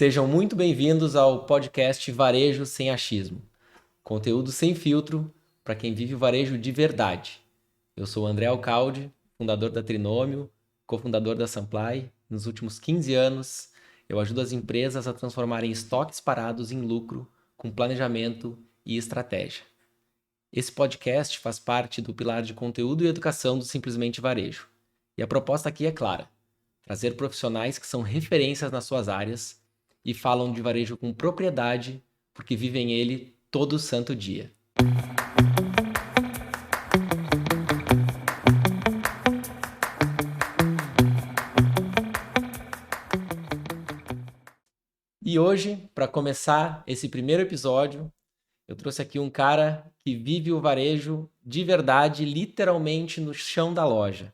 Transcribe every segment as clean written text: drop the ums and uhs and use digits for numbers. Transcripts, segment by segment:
Sejam muito bem-vindos ao podcast Varejo Sem Achismo. Conteúdo sem filtro para quem vive o varejo de verdade. Eu sou o André Alcalde, fundador da Trinômio, cofundador da Supply. Nos últimos 15 anos, eu ajudo as empresas a transformarem estoques parados em lucro com planejamento e estratégia. Esse podcast faz parte do pilar de conteúdo e educação do Simplesmente Varejo. E a proposta aqui é clara: trazer profissionais que são referências nas suas áreas e falam de varejo com propriedade, porque vivem ele todo santo dia. E hoje, para começar esse primeiro episódio, eu trouxe aqui um cara que vive o varejo de verdade, literalmente no chão da loja.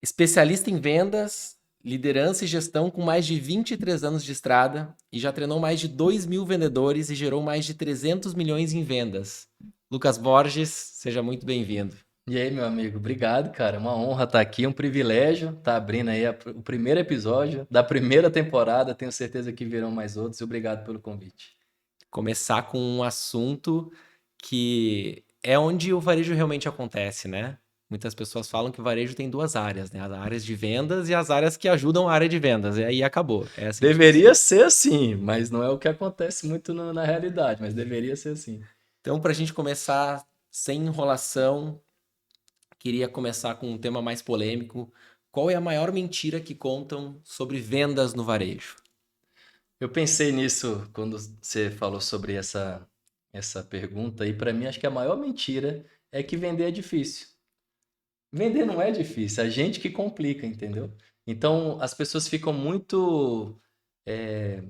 Especialista em vendas, liderança e gestão com mais de 23 anos de estrada e já treinou mais de 2.000 vendedores e gerou mais de 300 milhões em vendas. Lucas Borges, seja muito bem-vindo. E aí, meu amigo, obrigado, cara. Uma honra estar aqui, um privilégio estar abrindo aí o primeiro episódio da primeira temporada. Tenho certeza que virão mais outros. E obrigado pelo convite. Começar com um assunto que é onde o varejo realmente acontece, né? Muitas pessoas falam que o varejo tem duas áreas, né? As áreas de vendas e as áreas que ajudam a área de vendas. E aí acabou. É assim que Deveria ser assim, mas não é o que acontece muito na realidade, mas deveria ser assim. Então, para a gente começar sem enrolação, queria começar com um tema mais polêmico. Qual é a maior mentira que contam sobre vendas no varejo? Eu pensei nisso quando você falou sobre essa pergunta, e para mim acho que a maior mentira é que vender é difícil. Vender não é difícil, é a gente que complica, entendeu? Então as pessoas ficam muito é,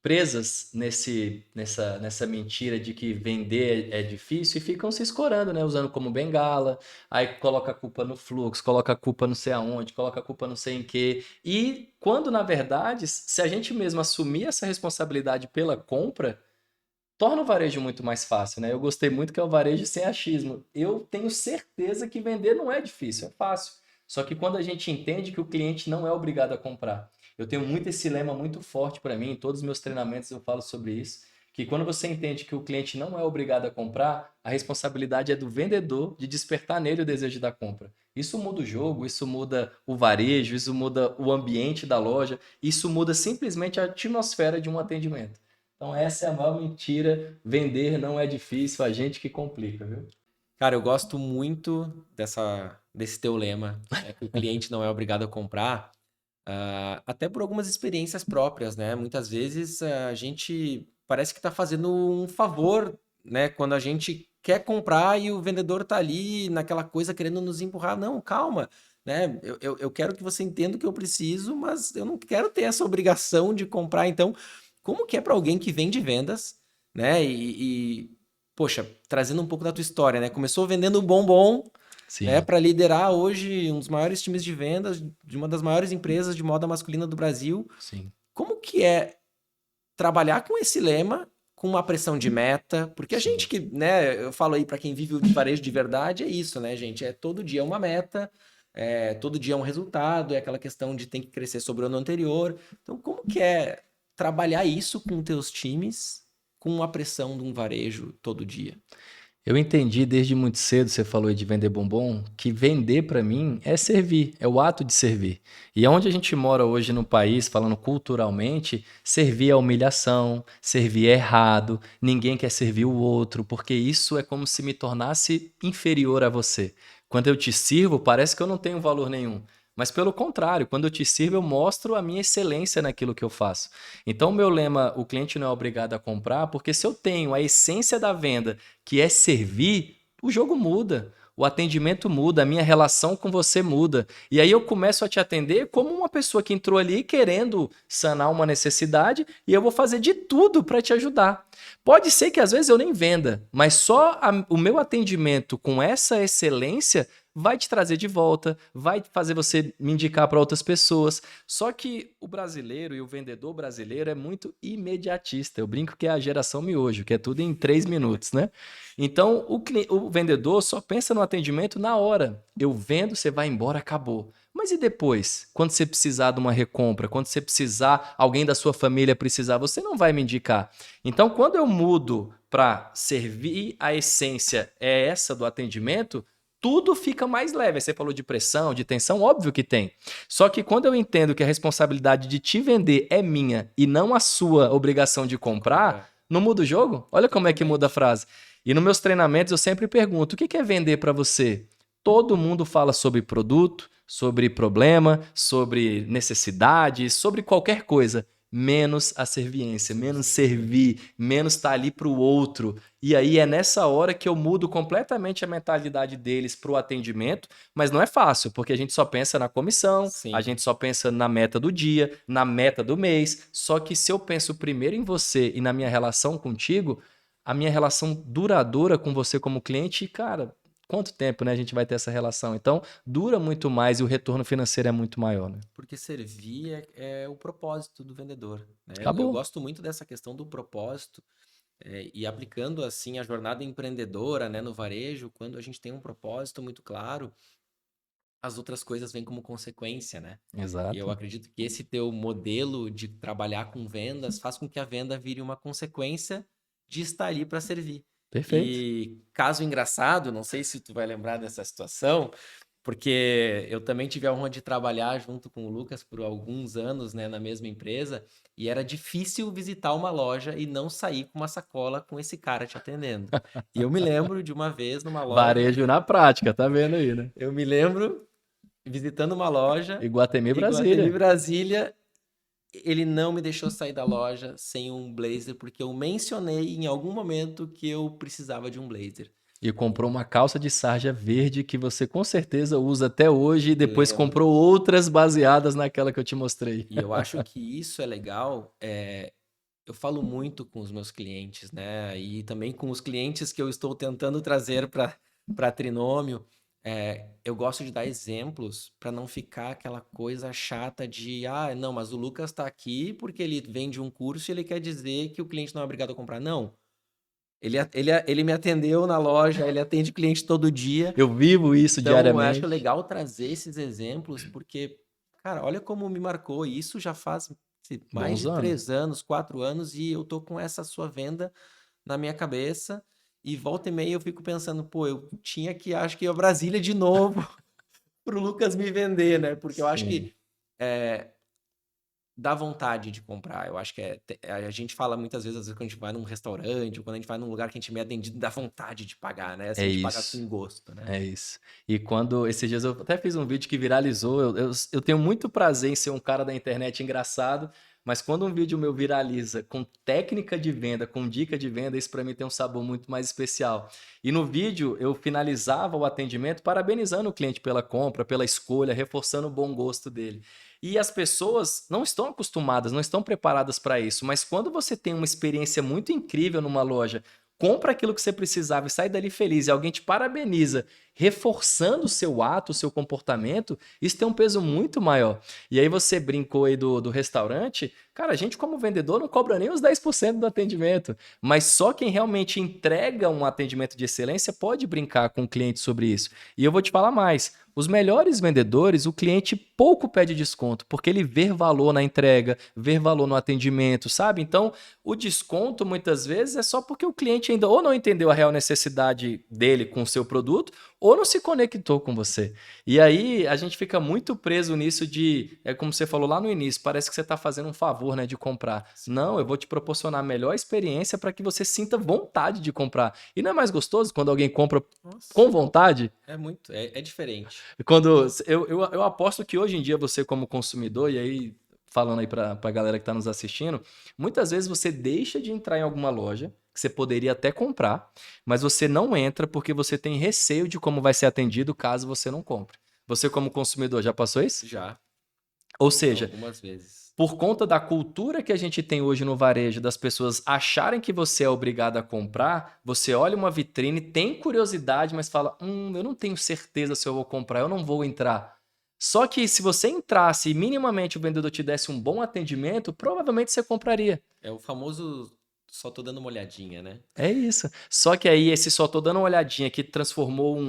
presas nessa mentira de que vender é difícil e ficam se escorando, né? Usando como bengala, aí coloca a culpa no fluxo, coloca a culpa não sei aonde, coloca a culpa não sei em quê. E quando, na verdade, se a gente mesmo assumir essa responsabilidade pela compra, torna o varejo muito mais fácil, né? Eu gostei muito que é o varejo sem achismo. Eu tenho certeza que vender não é difícil, é fácil. Só que quando a gente entende que o cliente não é obrigado a comprar. Eu tenho muito esse lema muito forte para mim, em todos os meus treinamentos eu falo sobre isso, que quando você entende que o cliente não é obrigado a comprar, a responsabilidade é do vendedor de despertar nele o desejo da compra. Isso muda o jogo, isso muda o varejo, isso muda o ambiente da loja, isso muda simplesmente a atmosfera de um atendimento. Então essa é a maior mentira. Vender não é difícil, a gente que complica, viu? Cara, eu gosto muito desse teu lema, que o cliente não é obrigado a comprar, até por algumas experiências próprias, né? Muitas vezes a gente parece que está fazendo um favor, né? Quando a gente quer comprar e o vendedor tá ali naquela coisa querendo nos empurrar. Não, calma, né? Eu quero que você entenda o que eu preciso, mas eu não quero ter essa obrigação de comprar. Então, como que é para alguém que vende vendas, né? Poxa, trazendo um pouco da tua história, né? Começou vendendo bombom, né, Sim. para liderar hoje um dos maiores times de vendas de uma das maiores empresas de moda masculina do Brasil. Sim. Como que é trabalhar com esse lema, com uma pressão de meta? Porque a Sim. gente que, né, eu falo aí para quem vive o varejo de verdade, é isso, né, gente? É todo dia uma meta, todo dia um resultado, é aquela questão de tem que crescer sobre o ano anterior. Então, como que é trabalhar isso com teus times, com a pressão de um varejo todo dia? Eu entendi desde muito cedo, você falou aí de vender bombom, que vender para mim é servir, é o ato de servir. E onde a gente mora hoje no país, falando culturalmente, servir é humilhação, servir é errado, ninguém quer servir o outro, porque isso é como se me tornasse inferior a você. Quando eu te sirvo, parece que eu não tenho valor nenhum. Mas pelo contrário, quando eu te sirvo, eu mostro a minha excelência naquilo que eu faço. Então, o meu lema, o cliente não é obrigado a comprar, porque se eu tenho a essência da venda, que é servir, o jogo muda, o atendimento muda, a minha relação com você muda. E aí eu começo a te atender como uma pessoa que entrou ali querendo sanar uma necessidade e eu vou fazer de tudo para te ajudar. Pode ser que às vezes eu nem venda, mas só o meu atendimento com essa excelência vai te trazer de volta, vai fazer você me indicar para outras pessoas. Só que o brasileiro e o vendedor brasileiro é muito imediatista. Eu brinco que é a geração miojo, que é tudo em 3 minutos, né? Então, o vendedor só pensa no atendimento na hora. Eu vendo, você vai embora, acabou. Mas e depois? Quando você precisar de uma recompra, quando você precisar, alguém da sua família precisar, você não vai me indicar. Então, quando eu mudo para servir, a essência é essa do atendimento, tudo fica mais leve. Você falou de pressão, de tensão, óbvio que tem. Só que quando eu entendo que a responsabilidade de te vender é minha e não a sua obrigação de comprar, não muda o jogo? Olha como é que muda a frase. E nos meus treinamentos eu sempre pergunto, o que é vender para você? Todo mundo fala sobre produto, sobre problema, sobre necessidade, sobre qualquer coisa, menos a serviência, menos servir, menos estar ali para o outro. E aí é nessa hora que eu mudo completamente a mentalidade deles para o atendimento, mas não é fácil, porque a gente só pensa na comissão, Sim. a gente só pensa na meta do dia, na meta do mês. Só que se eu penso primeiro em você e na minha relação contigo, a minha relação duradoura com você como cliente, cara, quanto tempo, né, a gente vai ter essa relação? Então, dura muito mais e o retorno financeiro é muito maior, né? Porque servir é o propósito do vendedor, né? Eu Acabou. gosto muito dessa questão do propósito, e aplicando assim a jornada empreendedora, né, no varejo, quando a gente tem um propósito muito claro, as outras coisas vêm como consequência, né? E eu Exato. acredito que esse teu modelo de trabalhar com vendas faz com que a venda vire uma consequência de estar ali para servir. Perfeito. E caso engraçado, não sei se tu vai lembrar dessa situação, porque eu também tive a honra de trabalhar junto com o Lucas por alguns anos, né, na mesma empresa, e era difícil visitar uma loja e não sair com uma sacola com esse cara te atendendo. E eu me lembro de uma vez numa loja, Varejo na prática, tá vendo aí, né? eu me lembro visitando uma loja, Iguatemi, Iguatemi Brasília. Brasília, ele não me deixou sair da loja sem um blazer, porque eu mencionei em algum momento que eu precisava de um blazer. E comprou uma calça de sarja verde que você com certeza usa até hoje e depois Lembro. comprou outras baseadas naquela que eu te mostrei. E eu acho que isso é legal. Eu falo muito com os meus clientes, né? E também com os clientes que eu estou tentando trazer para Trinômio. Eu gosto de dar exemplos para não ficar aquela coisa chata de, não, mas o Lucas está aqui porque ele vende um curso e ele quer dizer que o cliente não é obrigado a comprar. Não. Ele me atendeu na loja, ele atende cliente todo dia. Eu vivo isso Então, eu acho diariamente. legal trazer esses exemplos, porque, cara, olha como me marcou. E isso já faz mais Bons de anos. 3 anos, 4 anos, e eu tô com essa sua venda na minha cabeça. E volta e meia eu fico pensando, pô, eu tinha que, acho que ir a Brasília de novo pro Lucas me vender, né? Porque eu acho Sim. que dá vontade de comprar. Eu acho que a gente fala muitas vezes, às vezes, quando a gente vai num restaurante ou quando a gente vai num lugar que a gente é meio atendido, dá vontade de pagar, né? Assim, É a gente paga isso. com gosto, né? É isso. E quando esses dias eu até fiz um vídeo que viralizou, eu tenho muito prazer em ser um cara da internet engraçado, mas quando um vídeo meu viraliza com técnica de venda, com dica de venda, isso para mim tem um sabor muito mais especial. E no vídeo eu finalizava o atendimento parabenizando o cliente pela compra, pela escolha, reforçando o bom gosto dele. E as pessoas não estão acostumadas, não estão preparadas para isso, mas quando você tem uma experiência muito incrível numa loja, compra aquilo que você precisava e sai dali feliz e alguém te parabeniza, reforçando o seu ato, o seu comportamento, isso tem um peso muito maior. E aí você brincou aí do restaurante, cara, a gente como vendedor não cobra nem os 10% do atendimento, mas só quem realmente entrega um atendimento de excelência pode brincar com o cliente sobre isso. E eu vou te falar mais, os melhores vendedores, o cliente pouco pede desconto, porque ele vê valor na entrega, vê valor no atendimento, sabe? Então, o desconto muitas vezes é só porque o cliente ainda ou não entendeu a real necessidade dele com o seu produto, ou não se conectou com você. E aí a gente fica muito preso nisso de, é como você falou lá no início, parece que você está fazendo um favor, né, de comprar. Não, eu vou te proporcionar a melhor experiência para que você sinta vontade de comprar. E não é mais gostoso quando alguém compra Nossa, com vontade? é diferente. Quando eu aposto que hoje em dia você como consumidor, e aí falando aí para a galera que está nos assistindo, muitas vezes você deixa de entrar em alguma loja que você poderia até comprar, mas você não entra porque você tem receio de como vai ser atendido caso você não compre. Você como consumidor já passou isso? Já. Ou seja, Algumas vezes. por conta da cultura que a gente tem hoje no varejo, das pessoas acharem que você é obrigado a comprar, você olha uma vitrine, tem curiosidade, mas fala: eu não tenho certeza se eu vou comprar, eu não vou entrar. Só que se você entrasse e minimamente o vendedor te desse um bom atendimento, provavelmente você compraria. É o famoso só tô dando uma olhadinha, né? É isso. Só que aí esse só tô dando uma olhadinha que transformou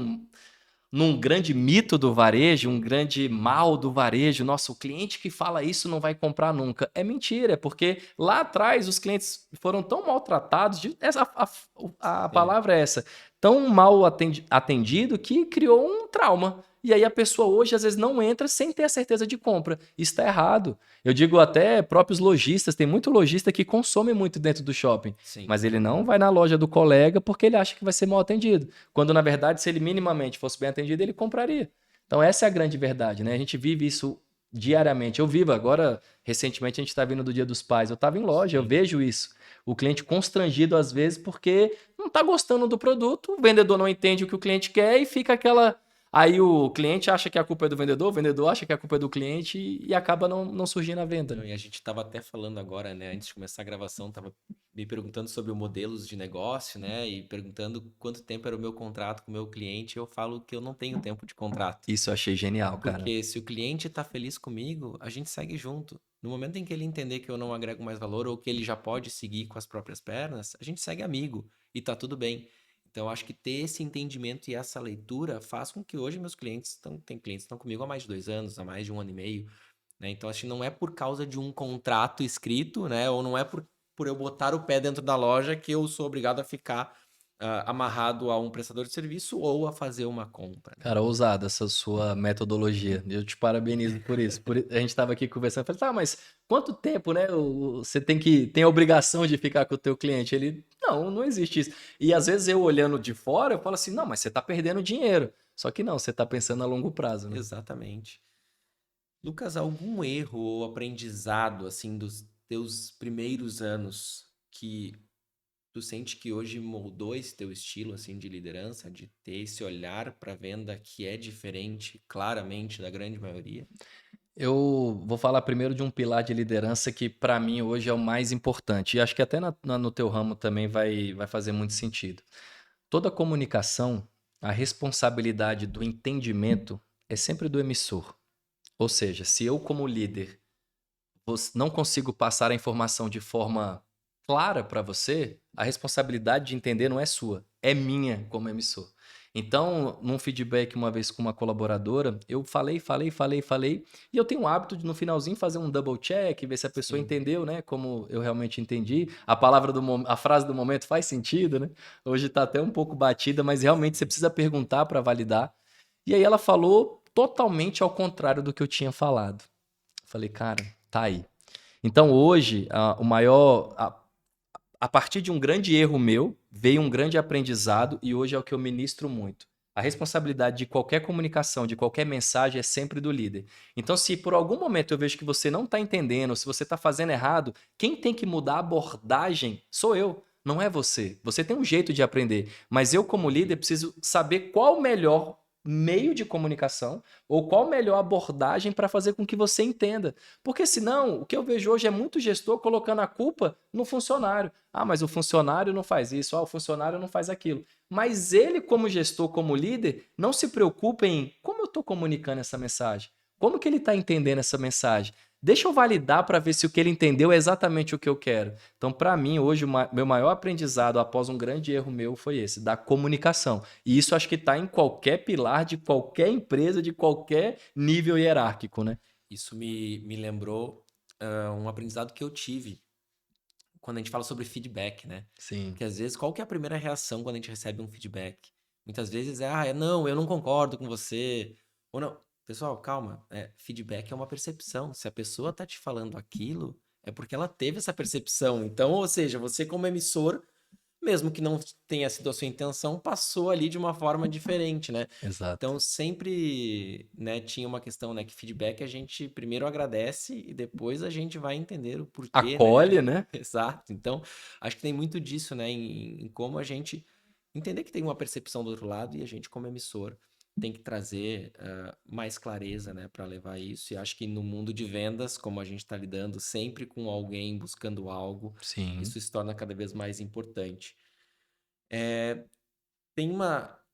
num grande mito do varejo, um grande mal do varejo. Nossa, o cliente que fala isso não vai comprar nunca. É mentira, porque lá atrás os clientes foram tão maltratados, a Sim. palavra é essa, tão mal atendido que criou um trauma. E aí a pessoa hoje às vezes não entra sem ter a certeza de compra. Isso está errado. Eu digo até próprios lojistas, tem muito lojista que consome muito dentro do shopping, Sim. mas ele não vai na loja do colega porque ele acha que vai ser mal atendido. Quando, na verdade, se ele minimamente fosse bem atendido, ele compraria. Então, essa é a grande verdade, né? A gente vive isso diariamente. Eu vivo agora, recentemente, a gente está vindo do Dia dos Pais. Eu estava em loja, eu Sim. vejo isso. O cliente constrangido, às vezes, porque não está gostando do produto, o vendedor não entende o que o cliente quer e fica aquela. Aí o cliente acha que a culpa é do vendedor, o vendedor acha que a culpa é do cliente e acaba não surgindo a venda. Não, e a gente estava até falando agora, né? Antes de começar a gravação, estava me perguntando sobre modelos de negócio, né? E perguntando quanto tempo era o meu contrato com o meu cliente. Eu falo que eu não tenho tempo de contrato. Isso eu achei genial, cara. Porque se o cliente está feliz comigo, a gente segue junto. No momento em que ele entender que eu não agrego mais valor ou que ele já pode seguir com as próprias pernas, a gente segue amigo e tá tudo bem. Então, eu acho que ter esse entendimento e essa leitura faz com que hoje meus clientes tem clientes que estão comigo há mais de 2 anos, há mais de 1 ano e meio, né? Então, acho que não é por causa de um contrato escrito, né? Ou não é por eu botar o pé dentro da loja que eu sou obrigado a ficar amarrado a um prestador de serviço ou a fazer uma compra, né? Cara, ousada essa sua metodologia. Eu te parabenizo por isso. A gente estava aqui conversando, eu falei, tá, mas quanto tempo, né? Você tem a obrigação de ficar com o teu cliente? Ele, não existe isso. E às vezes eu olhando de fora, eu falo assim, não, mas você está perdendo dinheiro. Só que não, você está pensando a longo prazo, né? Exatamente. Lucas, algum erro ou aprendizado, assim, dos teus primeiros anos que tu sente que hoje moldou esse teu estilo, assim, de liderança, de ter esse olhar para venda que é diferente, claramente, da grande maioria? Eu vou falar primeiro de um pilar de liderança que para mim hoje é o mais importante. E acho que até no teu ramo também vai fazer muito sentido. Toda comunicação, a responsabilidade do entendimento é sempre do emissor. Ou seja, se eu, como líder, não consigo passar a informação de forma clara para você, a responsabilidade de entender não é sua, é minha como emissor. Então, num feedback uma vez com uma colaboradora, eu falei, e eu tenho o hábito de no finalzinho fazer um double check, ver se a pessoa Sim, entendeu, né, como eu realmente entendi. A frase do momento faz sentido, né? Hoje está até um pouco batida, mas realmente você sim. precisa perguntar para validar. E aí ela falou totalmente ao contrário do que eu tinha falado. Falei, cara, tá aí. Então hoje, a partir de um grande erro meu, veio um grande aprendizado e hoje é o que eu ministro muito. A responsabilidade de qualquer comunicação, de qualquer mensagem é sempre do líder. Então, se por algum momento eu vejo que você não está entendendo, se você está fazendo errado, quem tem que mudar a abordagem sou eu, não é você. Você tem um jeito de aprender, mas eu, como líder, preciso saber qual o melhor meio de comunicação ou qual a melhor abordagem para fazer com que você entenda. Porque senão, o que eu vejo hoje é muito gestor colocando a culpa no funcionário. Ah, mas o funcionário não faz isso, o funcionário não faz aquilo. Mas ele, como gestor, como líder, não se preocupa em como eu estou comunicando essa mensagem. Como que ele está entendendo essa mensagem? Deixa eu validar para ver se o que ele entendeu é exatamente o que eu quero. Então, para mim, hoje, meu maior aprendizado após um grande erro meu foi esse, da comunicação. E isso acho que está em qualquer pilar de qualquer empresa, de qualquer nível hierárquico, né? Isso me lembrou um aprendizado que eu tive quando a gente fala sobre feedback, né? Sim. Porque às vezes, qual que é a primeira reação quando a gente recebe um feedback? Muitas vezes não, eu não concordo com você. Ou não. Pessoal, calma. Feedback é uma percepção. Se a pessoa tá te falando aquilo, é porque ela teve essa percepção. Então, ou seja, você como emissor, mesmo que não tenha sido a sua intenção, passou ali de uma forma diferente, né? Exato. Então, sempre, né, tinha uma questão, né, que feedback a gente primeiro agradece e depois a gente vai entender o porquê, né? Acolhe, né? Exato. Então, acho que tem muito disso, né, em como a gente entender que tem uma percepção do outro lado e a gente como emissor tem que trazer mais clareza, né, para levar isso. E acho que no mundo de vendas, como a gente está lidando sempre com alguém buscando algo, Sim, isso se torna cada vez mais importante. Tem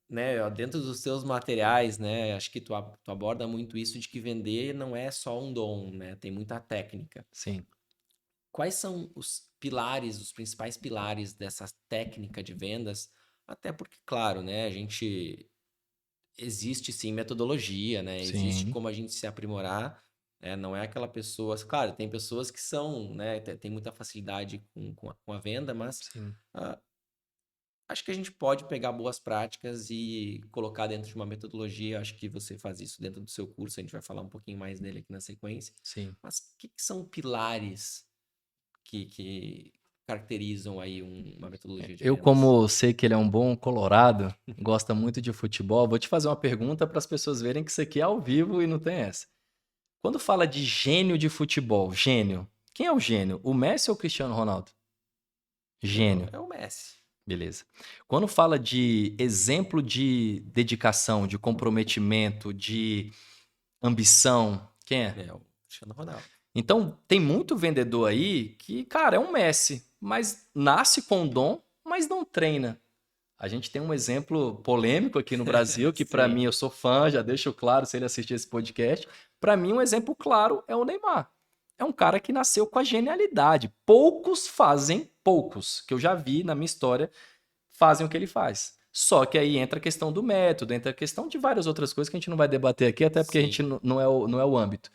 né, ó, dentro dos seus materiais, né, acho que tu aborda muito isso de que vender não é só um dom, né, tem muita técnica. sim, Quais são os pilares, os principais pilares dessa técnica de vendas? Até porque, claro, né, a gente existe sim metodologia, né? Existe sim, como a gente se aprimorar. Não é aquela pessoa. Claro, tem pessoas que são, né? Tem muita facilidade com a venda, mas sim. ah, acho que a gente pode pegar boas práticas e colocar dentro de uma metodologia. Acho que você faz isso dentro do seu curso. A gente vai falar um pouquinho mais dele aqui na sequência. Sim. Mas o que são pilares que caracterizam aí uma metodologia de Eu, vendas? como sei que ele é um bom colorado, gosta muito de futebol, vou te fazer uma pergunta para as pessoas verem que isso aqui é ao vivo e não tem essa. Quando fala de gênio de futebol, gênio, quem é o gênio? O Messi ou o Cristiano Ronaldo? Gênio, É o Messi. beleza. Quando fala de exemplo de dedicação, de comprometimento, de ambição, quem é? É o Cristiano Ronaldo. Então, tem muito vendedor aí que, cara, é um Messi, mas nasce com dom, mas não treina. A gente tem um exemplo polêmico aqui no Brasil, que para mim Sim. eu sou fã, já deixo claro se ele assistir esse podcast. Para mim, um exemplo claro é o Neymar. É um cara que nasceu com a genialidade. Poucos que eu já vi na minha história, fazem o que ele faz. Só que aí entra a questão do método, entra a questão de várias outras coisas que a gente não vai debater aqui, até porque a gente Sim. não é o âmbito.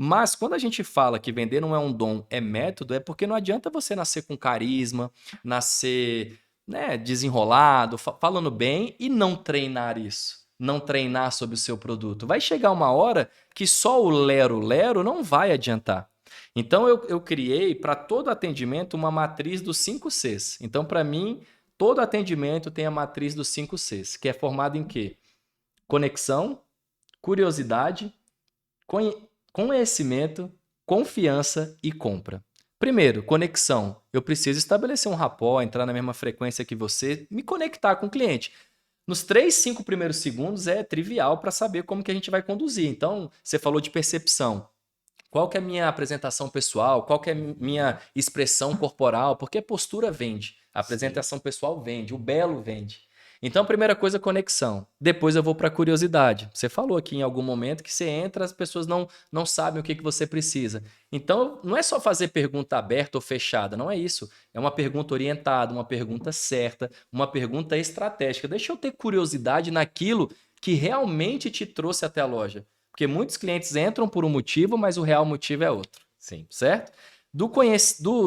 Mas quando a gente fala que vender não é um dom, é método, é porque não adianta você nascer com carisma, nascer, né, desenrolado, falando bem e não treinar isso. Não treinar sobre o seu produto. Vai chegar uma hora que só o lero-lero não vai adiantar. Então eu criei para todo atendimento uma matriz dos 5 Cs. Então, para mim, todo atendimento tem a matriz dos 5 Cs, que é formada em quê? Conexão, curiosidade, conhecimento, confiança e compra. Primeiro, conexão. Eu preciso estabelecer um rapport, entrar na mesma frequência que você, me conectar com o cliente. Nos 3, 5 primeiros segundos é trivial para saber como que a gente vai conduzir. Então, você falou de percepção. Qual que é a minha apresentação pessoal? Qual que é a minha expressão corporal? Porque a postura vende, a Sim. apresentação pessoal vende, o belo vende. Então, primeira coisa, conexão. Depois eu vou para a curiosidade. Você falou aqui em algum momento que você entra, as pessoas não sabem o que você precisa. Então, não é só fazer pergunta aberta ou fechada, não é isso. É uma pergunta orientada, uma pergunta certa, uma pergunta estratégica. Deixa eu ter curiosidade naquilo que realmente te trouxe até a loja. Porque muitos clientes entram por um motivo, mas o real motivo é outro, Sim. certo?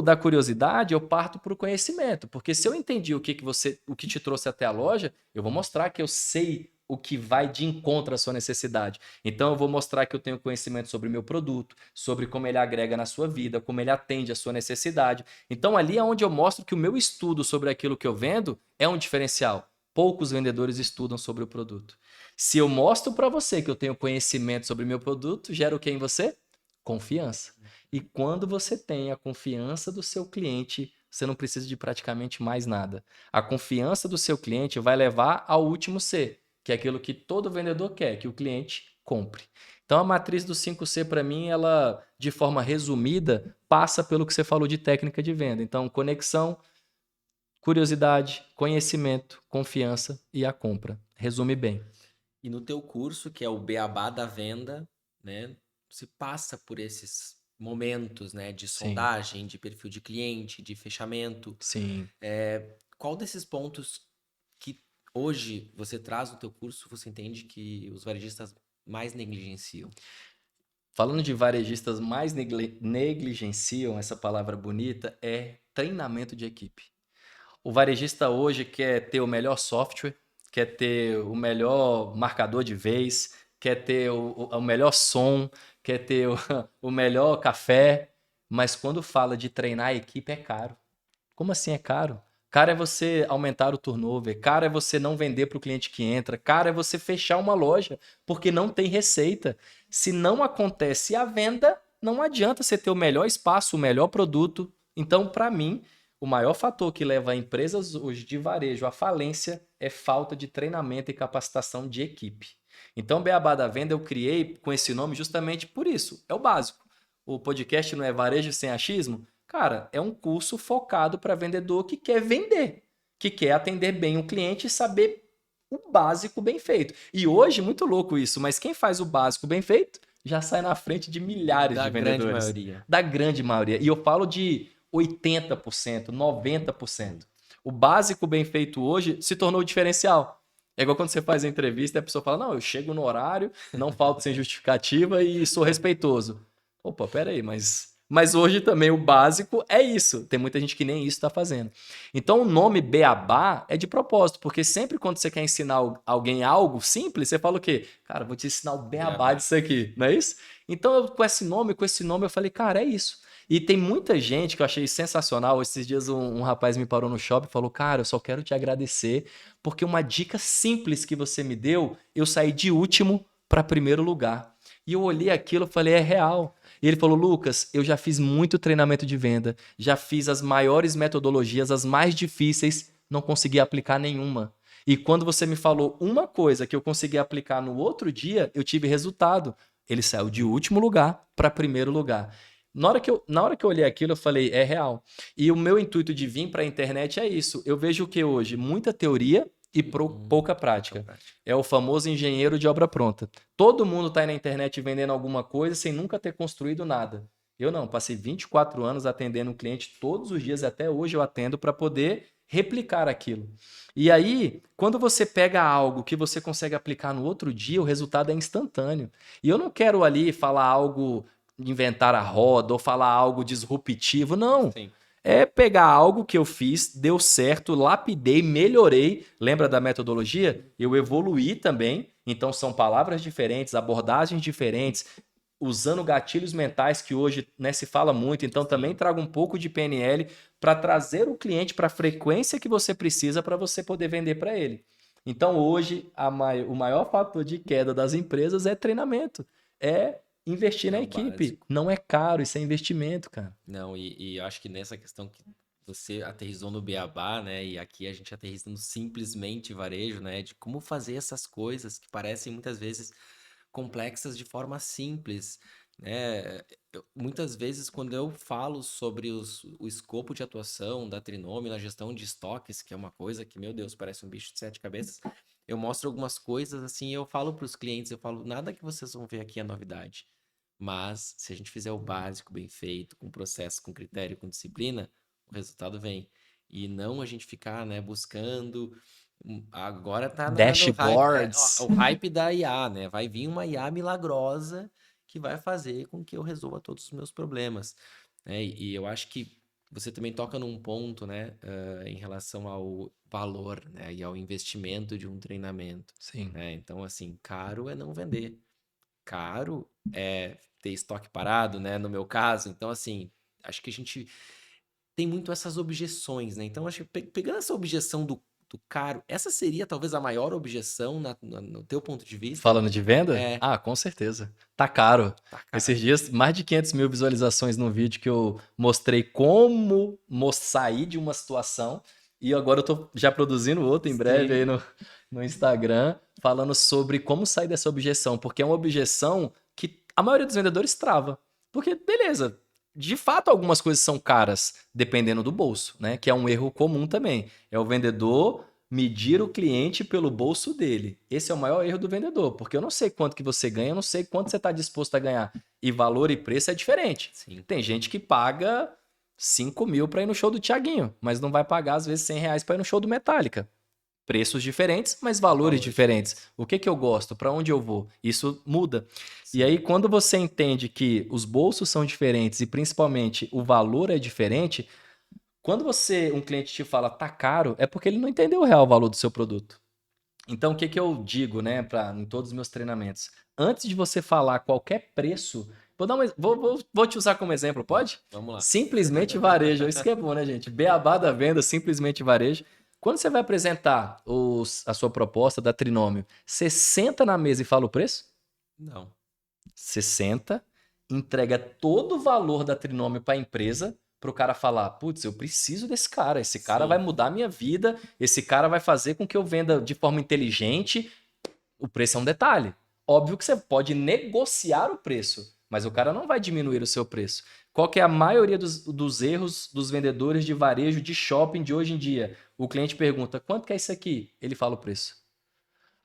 Da curiosidade, eu parto para o conhecimento. Porque se eu entendi o que te trouxe até a loja, eu vou mostrar que eu sei o que vai de encontro à sua necessidade. Então, eu vou mostrar que eu tenho conhecimento sobre o meu produto, sobre como ele agrega na sua vida, como ele atende à sua necessidade. Então, ali é onde eu mostro que o meu estudo sobre aquilo que eu vendo é um diferencial. Poucos vendedores estudam sobre o produto. Se eu mostro para você que eu tenho conhecimento sobre o meu produto, gera o que em você? Confiança. E quando você tem a confiança do seu cliente, você não precisa de praticamente mais nada. A confiança do seu cliente vai levar ao último C, que é aquilo que todo vendedor quer, que o cliente compre. Então a matriz do 5C para mim, ela de forma resumida, passa pelo que você falou de técnica de venda. Então, conexão, curiosidade, conhecimento, confiança e a compra. Resume bem. E no teu curso, que é o Beabá da Venda, né? Você passa por esses momentos, né? De Sim, sondagem, de perfil de cliente, de fechamento. sim. Qual desses pontos que hoje você traz no teu curso, você entende que os varejistas mais negligenciam? Falando de varejistas mais negligenciam, essa palavra bonita, é treinamento de equipe. O varejista hoje quer ter o melhor software, quer ter o melhor marcador de vez, quer ter o melhor som, quer ter o melhor café, mas quando fala de treinar a equipe é caro. Como assim é caro? Caro é você aumentar o turnover, caro é você não vender para o cliente que entra, caro é você fechar uma loja porque não tem receita. Se não acontece a venda, não adianta você ter o melhor espaço, o melhor produto. Então, para mim, o maior fator que leva empresas hoje de varejo à falência é falta de treinamento e capacitação de equipe. Então, o Beabá da Venda eu criei com esse nome justamente por isso. É o básico. O podcast não é Varejo Sem Achismo? Cara, é um curso focado para vendedor que quer vender, que quer atender bem o cliente e saber o básico bem feito. E hoje, muito louco isso, mas quem faz o básico bem feito já sai na frente de milhares Da de grande vendedores. maioria. Da grande maioria. E eu falo de 80%, 90%. O básico bem feito hoje se tornou o diferencial. É igual quando você faz a entrevista e a pessoa fala, não, eu chego no horário, não falto sem justificativa e sou respeitoso. Opa, peraí, mas hoje também o básico é isso. Tem muita gente que nem isso está fazendo. Então o nome Beabá é de propósito, porque sempre quando você quer ensinar alguém algo simples, você fala o quê? Cara, vou te ensinar o Beabá disso aqui, não é isso? Então com esse nome eu falei, cara, é isso. E tem muita gente que eu achei sensacional. Esses dias um rapaz me parou no shopping e falou, cara, eu só quero te agradecer, porque uma dica simples que você me deu, eu saí de último para primeiro lugar. E eu olhei aquilo e falei, é real. E ele falou, Lucas, eu já fiz muito treinamento de venda, já fiz as maiores metodologias, as mais difíceis, não consegui aplicar nenhuma. E quando você me falou uma coisa que eu consegui aplicar no outro dia, eu tive resultado. Ele saiu de último lugar para primeiro lugar. Na hora que eu olhei aquilo, eu falei, é real. E o meu intuito de vir para a internet é isso. Eu vejo o que hoje? Muita teoria e pouca prática. É o famoso engenheiro de obra pronta. Todo mundo está aí na internet vendendo alguma coisa sem nunca ter construído nada. Eu não, passei 24 anos atendendo um cliente todos os dias, até hoje eu atendo para poder replicar aquilo. E aí, quando você pega algo que você consegue aplicar no outro dia, o resultado é instantâneo. E eu não quero ali falar algo, inventar a roda ou falar algo disruptivo, não. Sim. É pegar algo que eu fiz, deu certo, lapidei, melhorei. Lembra da metodologia? Eu evoluí também. Então são palavras diferentes, abordagens diferentes, usando gatilhos mentais que hoje, né, se fala muito. Então também trago um pouco de PNL para trazer o cliente para a frequência que você precisa para você poder vender para ele. Então hoje o maior fator de queda das empresas é treinamento. É investir É na o equipe. básico. Não é caro, isso é investimento, cara. Não, e eu acho que nessa questão que você aterrissou no Beabá, né? E aqui a gente aterrissa no simplesmente varejo, né? De como fazer essas coisas que parecem muitas vezes complexas de forma simples, né? Muitas vezes, quando eu falo sobre o escopo de atuação da Trinome na gestão de estoques, que é uma coisa que, meu Deus, parece um bicho de sete cabeças, eu mostro algumas coisas assim, eu falo para os clientes, eu falo, nada que vocês vão ver aqui é novidade. Mas se a gente fizer o básico bem feito, com processo, com critério, com disciplina, o resultado vem. E não a gente ficar, né, buscando. Agora tá no hype, Dashboards. o hype da IA, né? Vai vir uma IA milagrosa que vai fazer com que eu resolva todos os meus problemas, né? E eu acho que você também toca num ponto, né, em relação ao valor, né, e ao investimento de um treinamento, Sim. né? Então, assim, caro é não vender. Caro é ter estoque parado, né? No meu caso. Então, assim, acho que a gente tem muito essas objeções, né? Então, acho que pegando essa objeção do caro, essa seria talvez a maior objeção no teu ponto de vista? Falando de venda? É, Ah, com certeza. Tá caro. tá caro. Esses dias, mais de 500 mil visualizações no vídeo que eu mostrei como sair de uma situação. E agora eu tô já produzindo outro em breve aí Sim, no Instagram, falando sobre como sair dessa objeção. Porque é uma objeção que a maioria dos vendedores trava. Porque, beleza, de fato algumas coisas são caras, dependendo do bolso, né? Que é um erro comum também. É o vendedor medir o cliente pelo bolso dele. Esse é o maior erro do vendedor, porque eu não sei quanto que você ganha, eu não sei quanto você está disposto a ganhar. E valor e preço é diferente. sim. Tem gente que paga 5 mil para ir no show do Thiaguinho, mas não vai pagar às vezes 100 reais para ir no show do Metallica. Preços diferentes, mas valores Valores diferentes. O que eu gosto? Para onde eu vou? Isso muda. E Sim. aí, quando você entende que os bolsos são diferentes e principalmente o valor é diferente, quando um cliente te fala tá caro, é porque ele não entendeu o real valor do seu produto. Então, o que eu digo, né, em todos os meus treinamentos? Antes de você falar qualquer preço, vou te usar como exemplo, pode? Vamos lá. Simplesmente varejo. Isso que é bom, né, gente? Beabá da venda, simplesmente varejo. Quando você vai apresentar a sua proposta da Trinômio, você senta na mesa e fala o preço? Não. Você senta, entrega todo o valor da Trinômio para a empresa, para o cara falar, putz, eu preciso desse cara, esse cara Sim. vai mudar a minha vida, esse cara vai fazer com que eu venda de forma inteligente. O preço é um detalhe. Óbvio que você pode negociar o preço, mas o cara não vai diminuir o seu preço. Qual que é a maioria dos erros dos vendedores de varejo de shopping de hoje em dia? O cliente pergunta, quanto que é isso aqui? Ele fala o preço.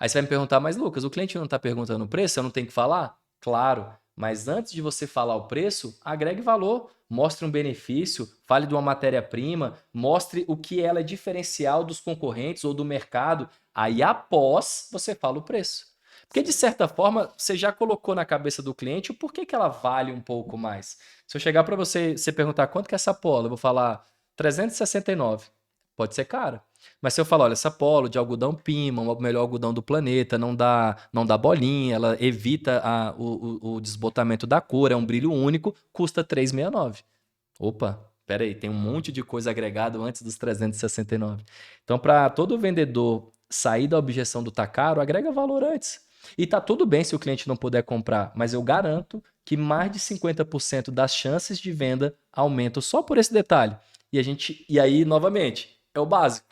Aí você vai me perguntar, mas Lucas, o cliente não está perguntando o preço, eu não tenho que falar? Claro, mas antes de você falar o preço, agregue valor, mostre um benefício, fale de uma matéria-prima, mostre o que ela é diferencial dos concorrentes ou do mercado. Aí após você fala o preço. Porque de certa forma você já colocou na cabeça do cliente o porquê que ela vale um pouco mais. Se eu chegar para você perguntar quanto que é essa polo, eu vou falar 369. Pode ser caro. Mas se eu falar, olha, essa polo de algodão Pima, o melhor algodão do planeta, não dá bolinha, ela evita o desbotamento da cor, é um brilho único, custa 369. Opa, peraí, tem um monte de coisa agregada antes dos 369. Então, para todo vendedor sair da objeção do tá caro, agrega valor antes. E tá tudo bem se o cliente não puder comprar, mas eu garanto que mais de 50% das chances de venda aumentam só por esse detalhe. E aí, novamente, é o básico.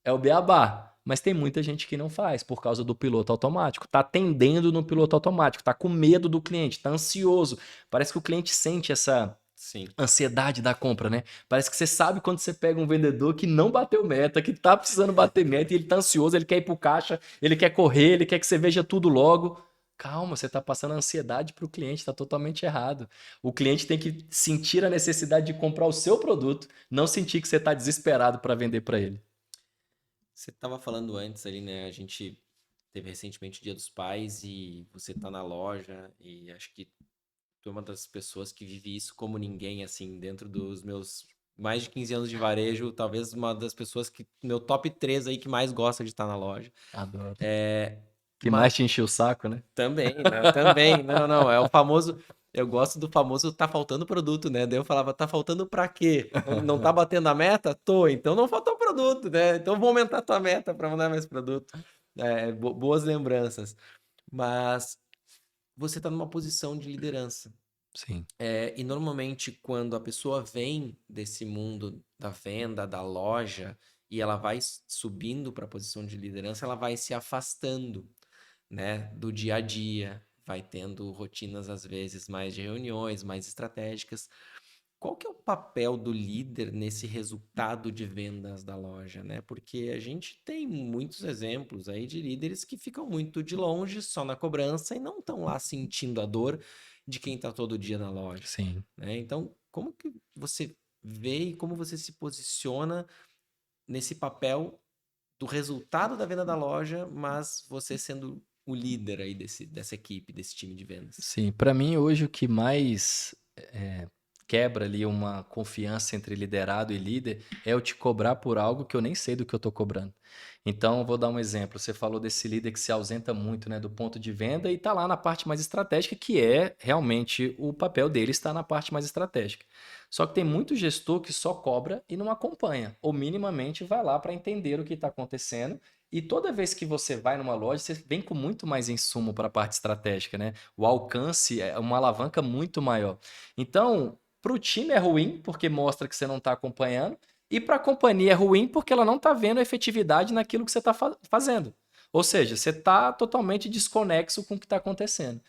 É o beabá. Mas tem muita gente que não faz por causa do piloto automático. Tá atendendo no piloto automático, tá com medo do cliente, tá ansioso. Parece que o cliente sente essa Sim. ansiedade da compra, né? Parece que você sabe quando você pega um vendedor que não bateu meta, que tá precisando bater meta e ele tá ansioso, ele quer ir pro caixa, ele quer correr, ele quer que você veja tudo logo. Calma, você tá passando ansiedade pro cliente, tá totalmente errado. O cliente tem que sentir a necessidade de comprar o seu produto, não sentir que você tá desesperado para vender para ele. Você estava falando antes ali, né? A gente teve recentemente o Dia dos Pais e você tá na loja e acho que tu é uma das pessoas que vive isso como ninguém, assim, dentro dos meus mais de 15 anos de varejo, talvez uma das pessoas que, meu top 3 aí que mais gosta de estar na loja. Adoro. É, Que mas mais te encheu o saco, né? também, né? Também, não, é o famoso, eu gosto do famoso tá faltando produto, né? Daí eu falava, tá faltando pra quê? Não tá batendo a meta? Tô, então não faltou produto, né? Então vou aumentar a tua meta pra mandar mais produto. Boas lembranças. Mas você tá numa posição de liderança. Sim. E normalmente quando a pessoa vem desse mundo da venda, da loja, e ela vai subindo para a posição de liderança, ela vai se afastando, né, do dia a dia, vai tendo rotinas às vezes mais de reuniões, mais estratégicas. Qual que é o papel do líder nesse resultado de vendas da loja, né? Porque a gente tem muitos exemplos aí de líderes que ficam muito de longe, só na cobrança e não estão lá sentindo a dor de quem está todo dia na loja, Sim. né? Então, como que você vê e como você se posiciona nesse papel do resultado da venda da loja, mas você sendo o líder aí dessa equipe, desse time de vendas? Sim, para mim hoje o que mais quebra ali uma confiança entre liderado e líder é eu te cobrar por algo que eu nem sei do que eu estou cobrando. Então, eu vou dar um exemplo. Você falou desse líder que se ausenta muito, né, do ponto de venda e está lá na parte mais estratégica, que é realmente o papel dele está na parte mais estratégica. Só que tem muito gestor que só cobra e não acompanha, ou minimamente vai lá para entender o que está acontecendo. E toda vez que você vai numa loja, você vem com muito mais insumo para a parte estratégica, né? O alcance é uma alavanca muito maior. Então, para o time é ruim, porque mostra que você não está acompanhando, e para a companhia é ruim porque ela não está vendo a efetividade naquilo que você está fazendo. Ou seja, você está totalmente desconexo com o que está acontecendo.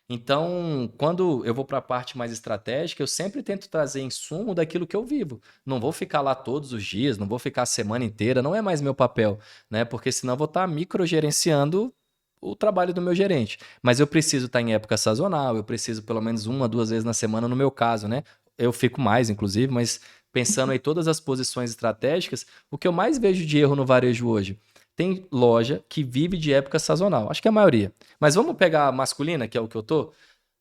Então, quando eu vou para a parte mais estratégica, eu sempre tento trazer insumo daquilo que eu vivo. Não vou ficar lá todos os dias, não vou ficar a semana inteira, não é mais meu papel, né? Porque senão eu vou estar microgerenciando o trabalho do meu gerente. Mas eu preciso estar em época sazonal, eu preciso pelo menos 1, 2 vezes na semana no meu caso, né? Eu fico mais, inclusive, mas pensando aí todas as posições estratégicas, o que eu mais vejo de erro no varejo hoje? Tem loja que vive de época sazonal. Acho que é a maioria. Mas vamos pegar a masculina, que é o que eu tô.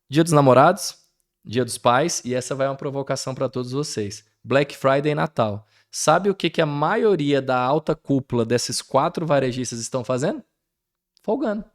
Dia dos Namorados, Dia dos Pais, e essa vai uma provocação para todos vocês. Black Friday e Natal. Sabe o que a maioria da alta cúpula desses 4 varejistas estão fazendo? Folgando.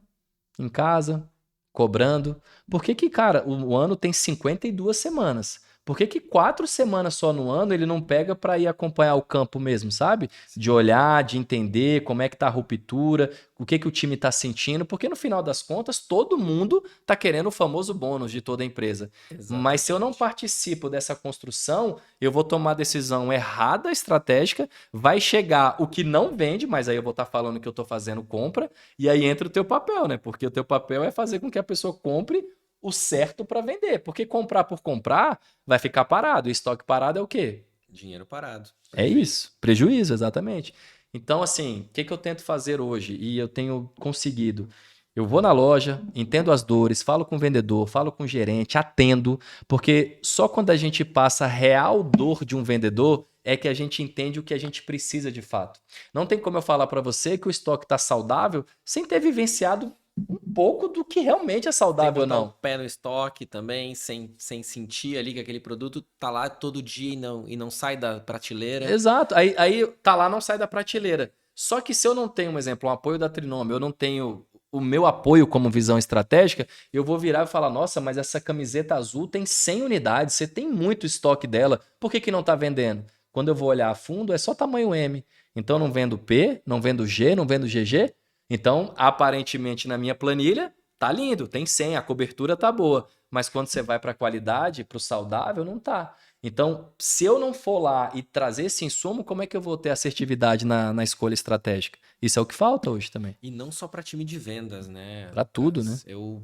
Em casa, cobrando. Por que, cara, o ano tem 52 semanas? Por que que 4 semanas só no ano ele não pega para ir acompanhar o campo mesmo, sabe? De olhar, de entender como é que tá a ruptura, o que que o time tá sentindo, porque no final das contas todo mundo tá querendo o famoso bônus de toda a empresa. Mas se eu não Exatamente. participo dessa construção, eu vou tomar a decisão errada, estratégica, vai chegar o que não vende, mas aí eu vou estar falando que eu estou fazendo compra, e aí entra o teu papel, né? Porque o teu papel é fazer com que a pessoa compre o certo para vender. Porque comprar por comprar vai ficar parado. E estoque parado é o quê? Dinheiro parado. É Prejuízo. isso, prejuízo, exatamente. Então, assim, o que que eu tento fazer hoje e eu tenho conseguido? Eu vou na loja, entendo as dores, falo com o vendedor, falo com o gerente, atendo, porque só quando a gente passa a real dor de um vendedor é que a gente entende o que a gente precisa de fato. Não tem como eu falar para você que o estoque está saudável sem ter vivenciado um pouco do que realmente é Sem saudável ou botar o não. pé no estoque também, sem sentir ali que aquele produto tá lá todo dia e não sai da prateleira. Exato. Aí tá lá, não sai da prateleira. Só que se eu não tenho, um exemplo, um apoio da Trinome, eu não tenho o meu apoio como visão estratégica, eu vou virar e falar: nossa, mas essa camiseta azul tem 100 unidades, você tem muito estoque dela, por que que não tá vendendo? Quando eu vou olhar a fundo, é só tamanho M. Então não vendo P, não vendo G, não vendo GG. Então, aparentemente na minha planilha, tá lindo, tem 100, a cobertura tá boa. Mas quando você vai para a qualidade, para o saudável, não tá. Então, se eu não for lá e trazer esse insumo, como é que eu vou ter assertividade na escolha estratégica? Isso é o que falta hoje também. E não só para time de vendas, né? Para tudo, né? Eu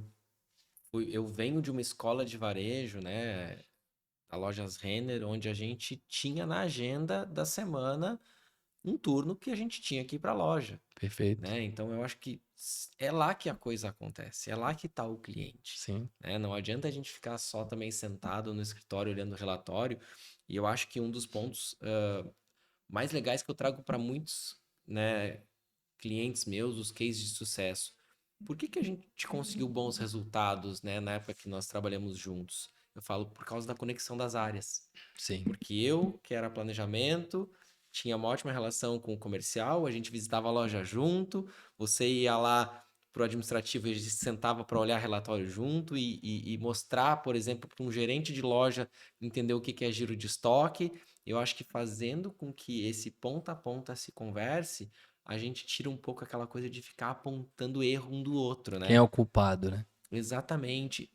venho de uma escola de varejo, né? A Lojas Renner, onde a gente tinha na agenda da semana um turno que a gente tinha que ir para a loja, Perfeito. né? Então eu acho que é lá que a coisa acontece, é lá que está o cliente, Sim. né? Não adianta a gente ficar só também sentado no escritório olhando o relatório. E eu acho que um dos pontos mais legais que eu trago para muitos, né, clientes meus, os cases de sucesso. Por que a gente conseguiu bons resultados, né, na época que nós trabalhamos juntos? Eu falo por causa da conexão das áreas. Sim. Porque eu, que era planejamento, tinha uma ótima relação com o comercial, a gente visitava a loja junto, você ia lá para o administrativo, a gente sentava para olhar relatório junto e mostrar, por exemplo, para um gerente de loja entender o que é giro de estoque. Eu acho que fazendo com que esse ponta a ponta se converse, a gente tira um pouco aquela coisa de ficar apontando erro um do outro, Quem é né? o culpado, né? Exatamente.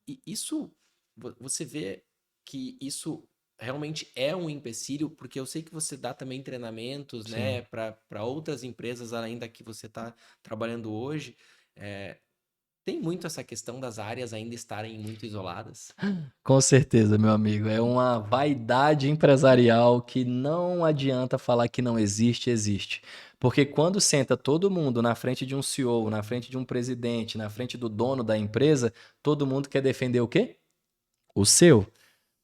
E isso, você vê que isso realmente é um empecilho, porque eu sei que você dá também treinamentos, Sim. né, para outras empresas além da que você está trabalhando hoje. É, tem muito essa questão das áreas ainda estarem muito isoladas. Com certeza, meu amigo. É uma vaidade empresarial que não adianta falar que não existe, existe. Porque quando senta todo mundo na frente de um CEO, na frente de um presidente, na frente do dono da empresa, todo mundo quer defender o quê? O seu.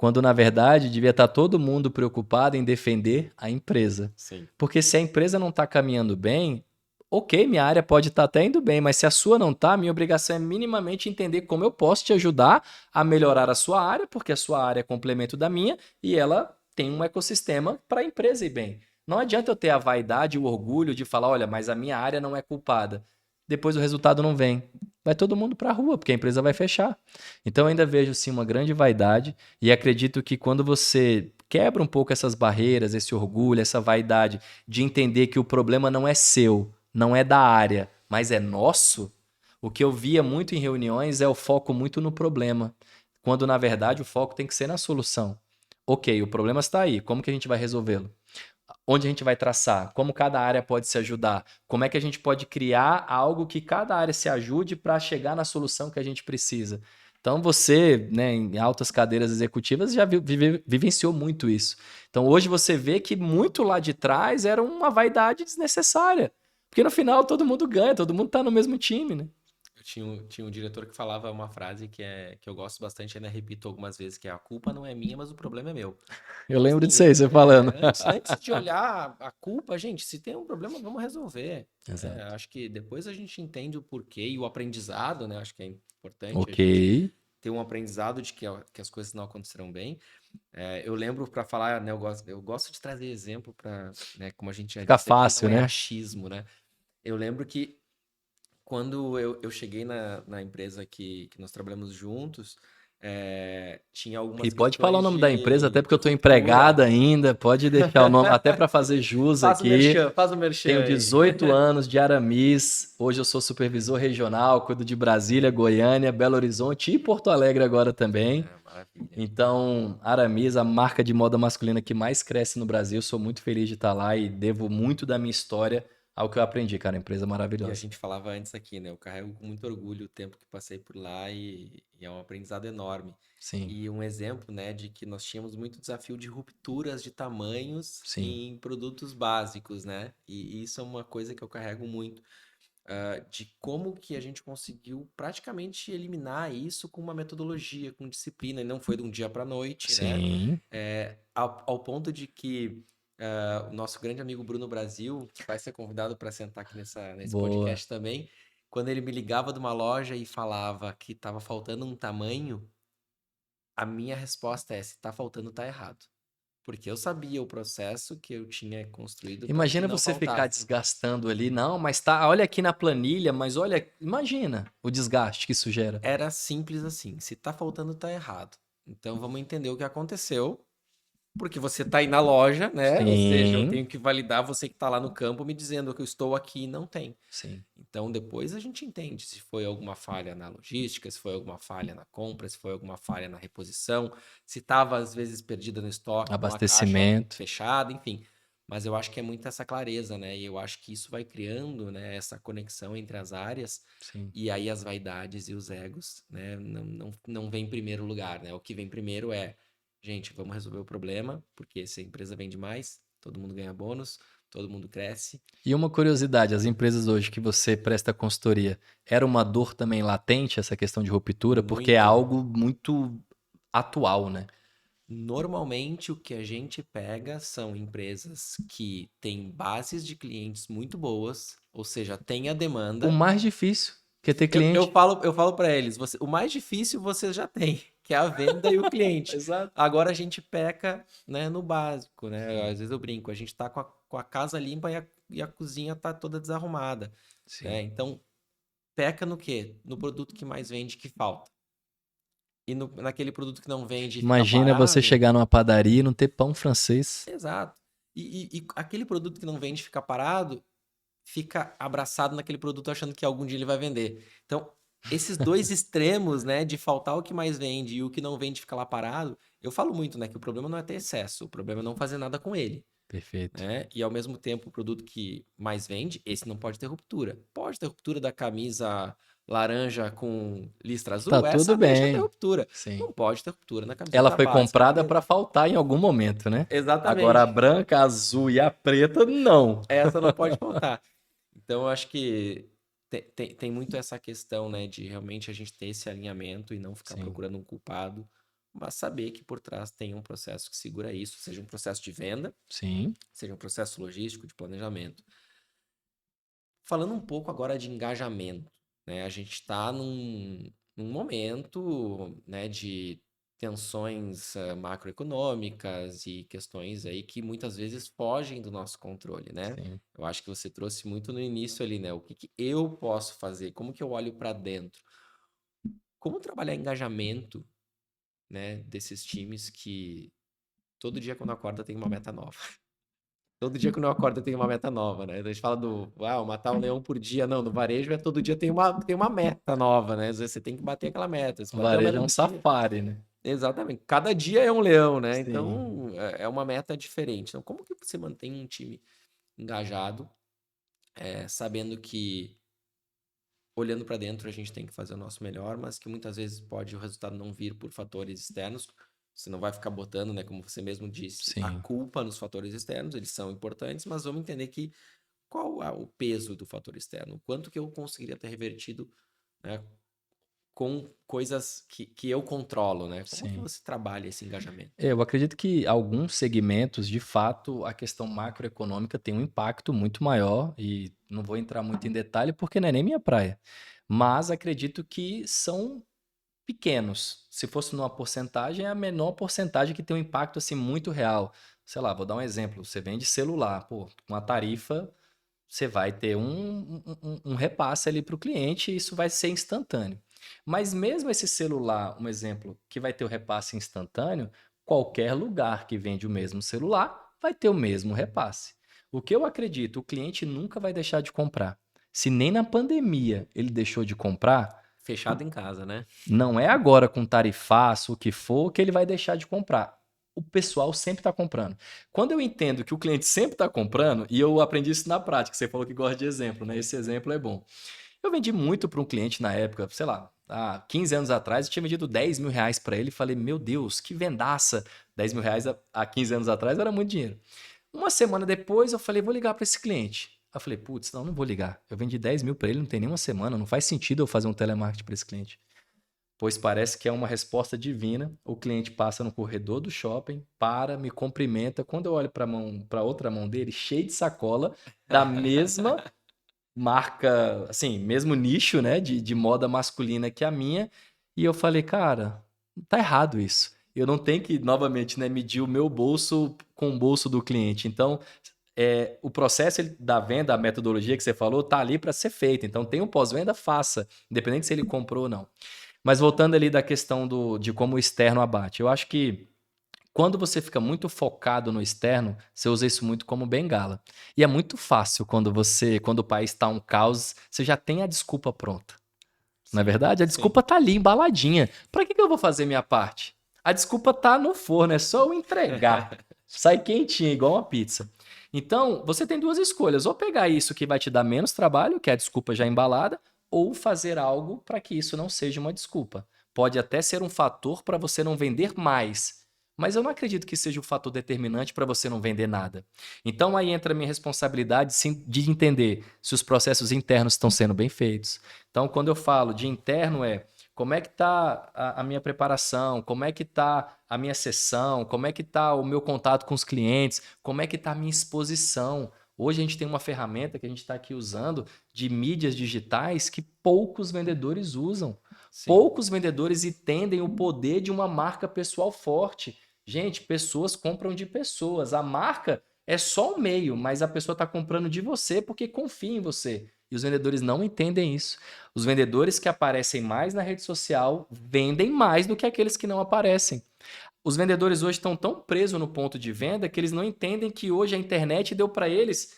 Quando na verdade devia estar todo mundo preocupado em defender a empresa. Sim. Porque se a empresa não está caminhando bem, ok, minha área pode estar até indo bem, mas se a sua não está, minha obrigação é minimamente entender como eu posso te ajudar a melhorar a sua área, porque a sua área é complemento da minha e ela tem um ecossistema para a empresa ir bem. Não adianta eu ter a vaidade e o orgulho de falar, olha, mas a minha área não é culpada. Depois o resultado não vem. Vai todo mundo para a rua, porque a empresa vai fechar. Então eu ainda vejo sim uma grande vaidade e acredito que quando você quebra um pouco essas barreiras, esse orgulho, essa vaidade de entender que o problema não é seu, não é da área, mas é nosso, o que eu via muito em reuniões é o foco muito no problema, quando na verdade o foco tem que ser na solução. Ok, o problema está aí, como que a gente vai resolvê-lo? Onde a gente vai traçar? Como cada área pode se ajudar? Como é que a gente pode criar algo que cada área se ajude para chegar na solução que a gente precisa? Então você, né, em altas cadeiras executivas, já vivenciou muito isso. Então hoje você vê que muito lá de trás era uma vaidade desnecessária. Porque no final todo mundo ganha, todo mundo está no mesmo time, né? Eu tinha um diretor que falava uma frase que eu gosto bastante, ainda repito algumas vezes, que é: a culpa não é minha, mas o problema é meu. Eu Então, lembro assim, disso aí, você falando. antes de olhar a culpa, gente, se tem um problema, vamos resolver. Exato. Acho que depois a gente entende o porquê e o aprendizado, né? Acho que é importante a Ok. gente ter um aprendizado de que as coisas não acontecerão bem. Eu lembro para falar, né? Eu gosto de trazer exemplo para, né? Como a gente já Fica disse aqui, não fácil, é né? achismo, né? Eu lembro que quando eu cheguei na empresa que nós trabalhamos juntos, Tinha algumas E pode falar o questões nome da empresa, até porque de eu tô ruptura. empregado ainda, pode deixar o nome, até para fazer jus aqui. Faz o merchan Tenho aí. 18 anos de Aramis, hoje eu sou supervisor regional, cuido de Brasília, Goiânia, Belo Horizonte e Porto Alegre agora também. Maravilha. Então, Aramis, a marca de moda masculina que mais cresce no Brasil, sou muito feliz de estar lá e devo muito da minha história ao que eu aprendi, cara, empresa E a maravilhosa. gente falava antes aqui, né? Eu carrego com muito orgulho o tempo que passei por lá e é um aprendizado enorme. Sim, E um exemplo, né, de que nós tínhamos muito desafio de rupturas de tamanhos sim. em produtos básicos, né? E isso é uma coisa que eu carrego muito, de como que a gente conseguiu praticamente eliminar isso com uma metodologia, com disciplina, e não foi de um dia para a noite, né? Sim. Ao ponto de que o nosso grande amigo Bruno Brasil, que vai ser convidado para sentar aqui nesse Boa. podcast também, quando ele me ligava de uma loja e falava que estava faltando um tamanho, a minha resposta é: se tá faltando, tá errado. Porque eu sabia o processo que eu tinha construído para que Imagina não você ficar faltasse. desgastando ali, não, mas tá, olha aqui na planilha, mas olha, imagina o desgaste que isso gera. Era simples assim: se tá faltando, tá errado. Então vamos entender o que aconteceu. Porque você tá aí na loja, né? Ou seja, eu Sim, tenho que validar você que tá lá no campo me dizendo que eu estou aqui e não tem. sim. Então depois a gente entende se foi alguma falha na logística, se foi alguma falha na compra, se foi alguma falha na reposição, se estava às vezes perdida no estoque com a caixa Abastecimento, fechada, enfim. Mas eu acho que é muito essa clareza, né? E eu acho que isso vai criando, né, essa conexão entre as áreas sim. e aí as vaidades e os egos, né, não vem em primeiro lugar, né? O que vem primeiro é, gente, vamos resolver o problema, porque se a empresa vende mais, todo mundo ganha bônus, todo mundo cresce. E uma curiosidade, as empresas hoje que você presta consultoria, era uma dor também latente essa questão de ruptura, porque é Muito. algo muito atual, né? Normalmente, o que a gente pega são empresas que têm bases de clientes muito boas, ou seja, tem a O demanda. mais difícil que é ter Eu, eu cliente. falo, eu falo para eles, o mais difícil você já tem, que é a venda e o cliente. Exato. Agora a gente peca, né, no básico, né? Sim, Às vezes eu brinco, a gente tá com a casa limpa e a cozinha tá toda desarrumada, né? sim. Então, peca no quê? No produto que mais vende que falta. E naquele produto que não vende e fica Imagina você parado. chegar numa padaria e não ter pão francês. Exato. E aquele produto que não vende, fica parado, fica abraçado naquele produto achando que algum dia ele vai vender. Então, esses dois extremos, né, de faltar o que mais vende e o que não vende ficar lá parado, eu falo muito, né, que o problema não é ter excesso, o problema é não fazer nada com ele, Perfeito. né? E ao mesmo tempo, o produto que mais vende, esse não pode ter ruptura. Pode ter ruptura da camisa laranja com listra Tá azul, tudo essa deixa ter bem. ruptura. Sim. Não pode ter ruptura na Ela camiseta foi básica comprada preta. para faltar em algum momento, né? Agora a Exatamente. branca, a azul e a preta, não. Essa não pode faltar. Então, eu acho que tem muito essa questão, né, de realmente a gente ter esse alinhamento e não ficar Sim, procurando um culpado, mas saber que por trás tem um processo que segura isso, seja um processo de venda, sim, seja um processo logístico, de planejamento. Falando um pouco agora de engajamento, né, a gente está num momento, né, de tensões macroeconômicas e questões aí que muitas vezes fogem do nosso controle, né? sim. Eu acho que você trouxe muito no início ali, né? O que que eu posso fazer? Como que eu olho para dentro? Como trabalhar engajamento, né, desses times que todo dia quando acorda tem uma meta nova. Todo dia quando eu acordo tem uma meta nova, né? A gente fala matar um leão por dia. Não, no varejo é todo dia tem uma meta nova, né? Às vezes você tem que bater aquela meta. Se bater a Varejo meta é um do dia. safari, né? Exatamente. Cada dia é um leão, né? Sim. Então é uma meta diferente. Então, como que você mantém um time engajado, sabendo que olhando para dentro a gente tem que fazer o nosso melhor, mas que muitas vezes pode o resultado não vir por fatores externos. Você não vai ficar botando, né, como você mesmo disse, a Sim. culpa nos fatores externos, eles são importantes, mas vamos entender que qual é o peso do fator externo? O quanto que eu conseguiria ter revertido, né, com coisas que eu controlo, né? Como que Sim. você trabalha esse engajamento? Eu acredito que alguns segmentos, de fato, a questão macroeconômica tem um impacto muito maior e não vou entrar muito em detalhe porque não é nem minha praia. Mas acredito que são pequenos. Se fosse numa porcentagem, é a menor porcentagem que tem um impacto assim muito real. Sei lá, vou dar um exemplo. Você vende celular, pô, com a tarifa, você vai ter um repasse ali para o cliente e isso vai ser instantâneo. Mas mesmo esse celular, um exemplo, que vai ter o repasse instantâneo, qualquer lugar que vende o mesmo celular vai ter o mesmo repasse. O que eu acredito, o cliente nunca vai deixar de comprar. Se nem na pandemia ele deixou de comprar, Fechado em casa, né? não é agora com tarifaço, o que for, que ele vai deixar de comprar. O pessoal sempre está comprando. Quando eu entendo que o cliente sempre está comprando, e eu aprendi isso na prática, você falou que gosta de exemplo, né? Esse exemplo é bom. Eu vendi muito para um cliente na época, sei lá, há 15 anos atrás, eu tinha vendido 10 mil reais para ele e falei, meu Deus, que vendaça! 10 mil reais há 15 anos atrás era muito dinheiro. Uma semana depois eu falei, vou ligar para esse cliente. Eu falei, putz, não vou ligar. Eu vendi 10 mil para ele, não tem nenhuma semana, não faz sentido eu fazer um telemarketing para esse cliente. Pois parece que é uma resposta divina. O cliente passa no corredor do shopping, para, me cumprimenta. Quando eu olho para outra mão dele, cheio de sacola, da mesma marca, assim, mesmo nicho, né, de moda masculina que a minha. E eu falei, cara, tá errado isso. Eu não tenho que, novamente, né, medir o meu bolso com o bolso do cliente. Então, o processo da venda, a metodologia que você falou, tá ali para ser feita. Então, tem um pós-venda, faça, independente se ele comprou ou não. Mas voltando ali da questão de como o externo abate, eu acho que quando você fica muito focado no externo, você usa isso muito como bengala. E é muito fácil quando o país está um caos, você já tem a desculpa pronta. Não é Sim, verdade? A sim. desculpa tá ali, embaladinha. Para que eu vou fazer minha parte? A desculpa tá no forno, é só eu entregar. Sai quentinha, igual uma pizza. Então, você tem duas escolhas. Ou pegar isso que vai te dar menos trabalho, que é a desculpa já embalada, ou fazer algo para que isso não seja uma desculpa. Pode até ser um fator para você não vender mais, mas eu não acredito que seja o fator determinante para você não vender nada. Então aí entra a minha responsabilidade sim, de entender se os processos internos estão sendo bem feitos. Então, quando eu falo de interno, como é que está a minha preparação, como é que está a minha sessão, como é que está o meu contato com os clientes, como é que está a minha exposição. Hoje a gente tem uma ferramenta que a gente está aqui usando de mídias digitais que poucos vendedores usam. Sim. Poucos vendedores entendem o poder de uma marca pessoal forte. Gente, pessoas compram de pessoas. A marca é só um meio, mas a pessoa está comprando de você porque confia em você. E os vendedores não entendem isso. Os vendedores que aparecem mais na rede social vendem mais do que aqueles que não aparecem. Os vendedores hoje estão tão presos no ponto de venda que eles não entendem que hoje a internet deu para eles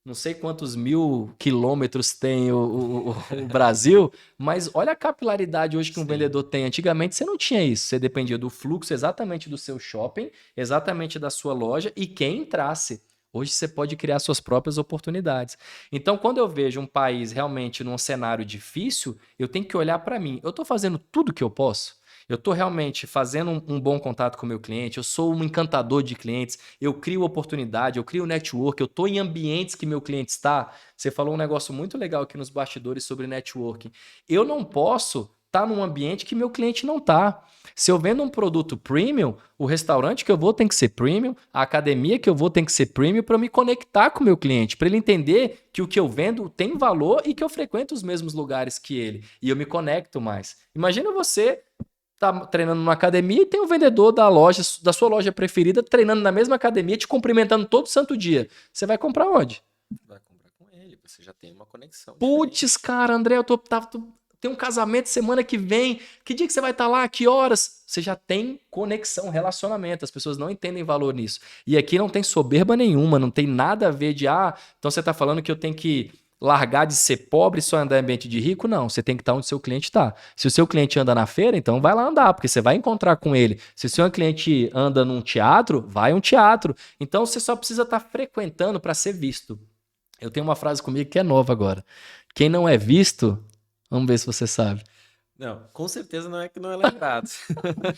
não sei quantos mil quilômetros tem o Brasil, mas olha a capilaridade hoje que um Sim. vendedor tem. Antigamente você não tinha isso, você dependia do fluxo exatamente do seu shopping, exatamente da sua loja e quem entrasse. Hoje você pode criar suas próprias oportunidades. Então, quando eu vejo um país realmente num cenário difícil, eu tenho que olhar para mim. Eu estou fazendo tudo o que eu posso? Eu estou realmente fazendo um bom contato com o meu cliente, eu sou um encantador de clientes, eu crio oportunidade, eu crio network, eu estou em ambientes que meu cliente está. Você falou um negócio muito legal aqui nos bastidores sobre networking. Eu não posso estar num ambiente que meu cliente não está. Se eu vendo um produto premium, o restaurante que eu vou tem que ser premium, a academia que eu vou tem que ser premium para me conectar com o meu cliente, para ele entender que o que eu vendo tem valor e que eu frequento os mesmos lugares que ele e eu me conecto mais. Imagina você tá treinando numa academia e tem um vendedor da loja, da sua loja preferida, treinando na mesma academia, te cumprimentando todo santo dia. Você vai comprar onde? Vai comprar com ele, você já tem uma conexão Putz, diferente. cara, André, tem um casamento semana que vem. Que dia que você vai estar lá? Que horas? Você já tem conexão, relacionamento. As pessoas não entendem valor nisso. E aqui não tem soberba nenhuma, não tem nada a ver de, então você está falando que eu tenho que largar de ser pobre e só andar em ambiente de rico? Não, você tem que estar onde seu cliente está. Se o seu cliente anda na feira, então vai lá andar, porque você vai encontrar com ele. Se o seu cliente anda num teatro, vai a um teatro. Então você só precisa estar frequentando para ser visto. Eu tenho uma frase comigo que é nova agora. Quem não é visto, vamos ver se você sabe. Não, com certeza não é que não é lembrado.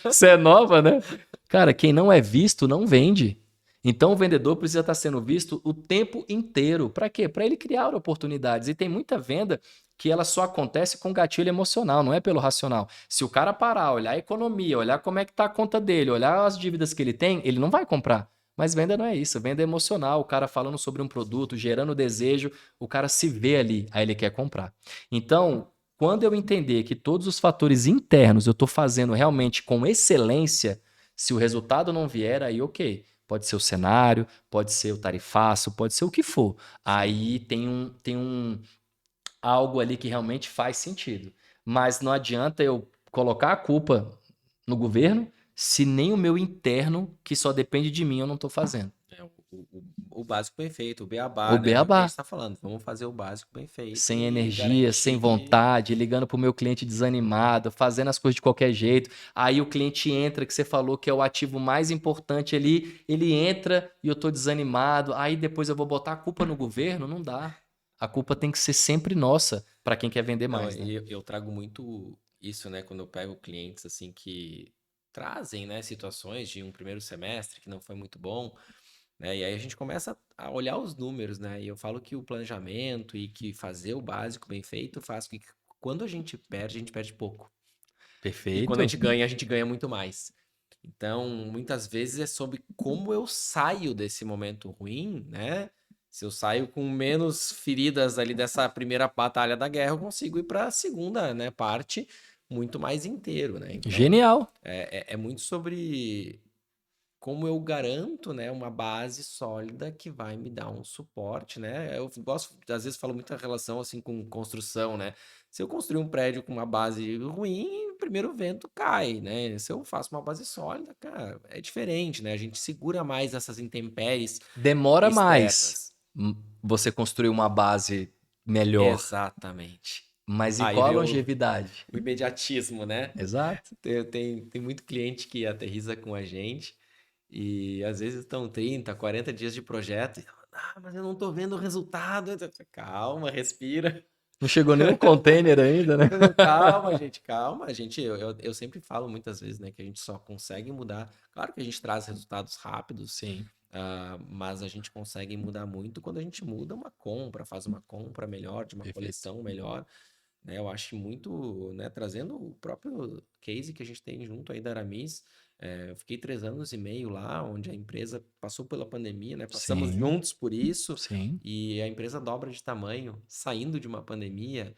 Você é nova, né? Cara, quem não é visto não vende. Então o vendedor precisa estar sendo visto o tempo inteiro. Para quê? Para ele criar oportunidades. E tem muita venda que ela só acontece com gatilho emocional, não é pelo racional. Se o cara parar, olhar a economia, olhar como é que está a conta dele, olhar as dívidas que ele tem, ele não vai comprar. Mas venda não é isso, venda é emocional, o cara falando sobre um produto, gerando desejo, o cara se vê ali, aí ele quer comprar. Então, quando eu entender que todos os fatores internos eu estou fazendo realmente com excelência, se o resultado não vier, aí ok. Pode ser o cenário, pode ser o tarifaço, pode ser o que for. Sim. Aí tem algo ali que realmente faz sentido. Mas não adianta eu colocar a culpa no governo se nem o meu interno, que só depende de mim, eu não estou fazendo. O básico bem feito, o beabá, O né? É o que a gente beabá. está falando. Vamos fazer o básico bem feito Sem e energia, sem garantir que. vontade, ligando pro meu cliente desanimado, fazendo as coisas de qualquer jeito. Aí o cliente entra, que você falou que é o ativo mais importante ali, ele entra e eu tô desanimado. Aí depois eu vou botar a culpa no governo? Não dá. A culpa tem que ser sempre nossa para quem quer vender Não, mais, né? eu trago muito isso, né? Quando eu pego clientes assim que trazem, né, situações de um primeiro semestre que não foi muito bom, né? E aí a gente começa a olhar os números, né? E eu falo que o planejamento e que fazer o básico bem feito faz com que quando a gente perde pouco. E quando Perfeito. a gente ganha muito mais. Então, muitas vezes é sobre como eu saio desse momento ruim, né? Se eu saio com menos feridas ali dessa primeira batalha da guerra, eu consigo ir para a segunda, né, parte muito mais inteiro, né? Então, Genial. é muito sobre como eu garanto, né, uma base sólida que vai me dar um suporte, né? Eu gosto, às vezes falo muita relação assim com construção, né? Se eu construir um prédio com uma base ruim, o primeiro vento cai, né? Se eu faço uma base sólida, cara, é diferente, né? A gente segura mais essas intempéries Demora mais externas. você construir uma base melhor. Exatamente. Mas e Aí qual a vem longevidade? o imediatismo, né? Exato. Tem muito cliente que aterriza com a gente e às vezes estão 30, 40 dias de projeto. E, mas eu não tô vendo o resultado. Calma, respira. Não chegou nem o container ainda, né? Calma, gente, calma. Eu sempre falo muitas vezes, né, que a gente só consegue mudar. Claro que a gente traz resultados rápidos, Sim, mas a gente consegue mudar muito quando a gente muda uma compra, faz uma compra melhor, de uma perfeito. coleção melhor, né? Eu acho muito, né, trazendo o próprio case que a gente tem junto aí da Aramis, eu fiquei 3 anos e meio lá, onde a empresa passou pela pandemia, né? Passamos Sim, juntos por isso, sim. e a empresa dobra de tamanho, saindo de uma pandemia.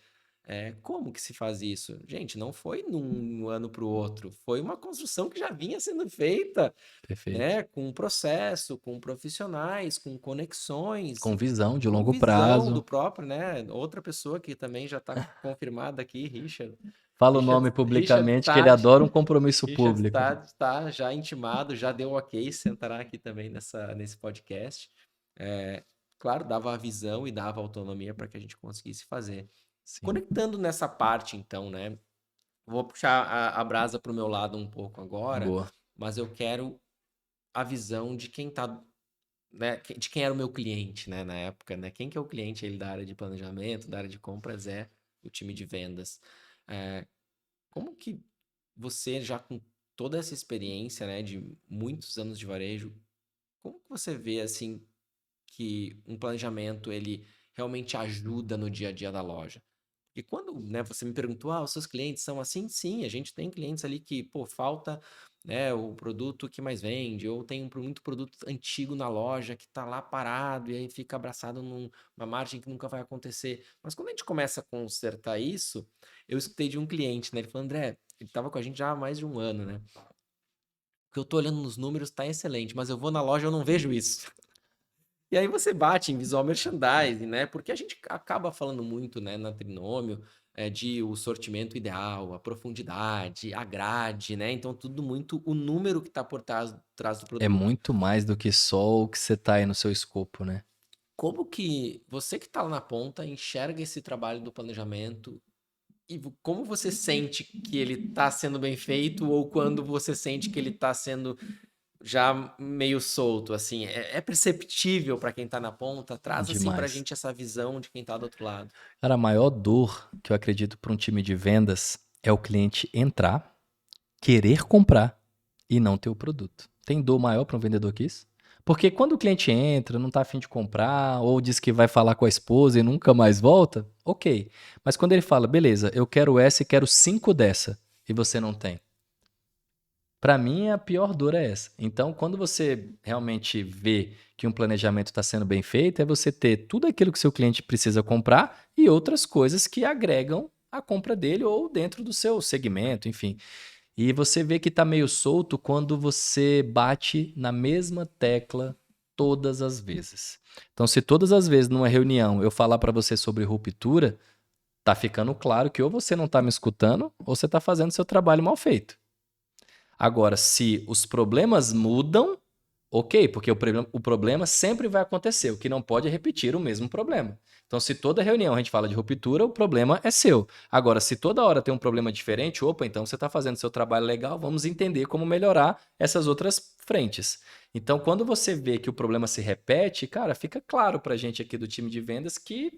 Como que se faz isso? Gente, não foi num ano para o outro, foi uma construção que já vinha sendo feita, Perfeito. né? Com um processo, com profissionais, com conexões, Com visão de com longo visão do prazo. próprio, né? Outra pessoa que também já está confirmada aqui, Richard. Fala o Richard, nome Richard publicamente, que ele Stad, adora um compromisso Richard público. Stad está já intimado, já deu ok, sentará aqui também nesse podcast. É, claro, dava a visão e dava autonomia para que a gente conseguisse fazer. Sim, Conectando nessa parte, então, né? Vou puxar a brasa para o meu lado um pouco agora, boa. mas eu quero a visão de quem tá, né, de quem era o meu cliente, né, na época, né? Quem que é o cliente ele da área de planejamento, da área de compras é o time de vendas. É, como que você já com toda essa experiência, né, de muitos anos de varejo, como que você vê assim que um planejamento ele realmente ajuda no dia a dia da loja? E quando, né, você me perguntou, os seus clientes são assim? Sim, a gente tem clientes ali que, pô, falta, né, o produto que mais vende, ou tem muito produto antigo na loja que tá lá parado e aí fica abraçado numa margem que nunca vai acontecer. Mas quando a gente começa a consertar isso, eu escutei de um cliente, né, ele falou, André, ele tava com a gente já há mais de um ano, né? O que eu tô olhando nos números tá excelente, mas eu vou na loja e eu não vejo isso. E aí você bate em visual merchandising, né? Porque a gente acaba falando muito, né, na Trinômio, de o sortimento ideal, a profundidade, a grade, né? Então, tudo muito o número que está por trás do É produto. muito mais do que só o que você tá aí no seu escopo, né? Como que você que está lá na ponta enxerga esse trabalho do planejamento e como você sente que ele está sendo bem feito ou quando você sente que ele está sendo já meio solto, assim, é perceptível para quem está na ponta? Traz assim para a Demais. gente essa visão de quem está do outro lado. Cara, a maior dor que eu acredito para um time de vendas é o cliente entrar, querer comprar e não ter o produto. Tem dor maior para um vendedor que isso? Porque quando o cliente entra, não tá afim de comprar, ou diz que vai falar com a esposa e nunca mais volta, ok. Mas quando ele fala, beleza, eu quero essa e quero 5 dessa, e você não tem. Para mim, a pior dor é essa. Então, quando você realmente vê que um planejamento está sendo bem feito, é você ter tudo aquilo que seu cliente precisa comprar e outras coisas que agregam a compra dele ou dentro do seu segmento, enfim. E você vê que está meio solto quando você bate na mesma tecla todas as vezes. Então, se todas as vezes numa reunião eu falar para você sobre ruptura, Tá ficando claro que ou você não tá me escutando ou você tá fazendo seu trabalho mal feito. Agora, se os problemas mudam, ok, porque o problema sempre vai acontecer. O que não pode é repetir o mesmo problema. Então, se toda reunião a gente fala de ruptura, o problema é seu. Agora, se toda hora tem um problema diferente, opa, então você está fazendo seu trabalho legal, vamos entender como melhorar essas outras frentes. Então, quando você vê que o problema se repete, cara, fica claro para a gente aqui do time de vendas que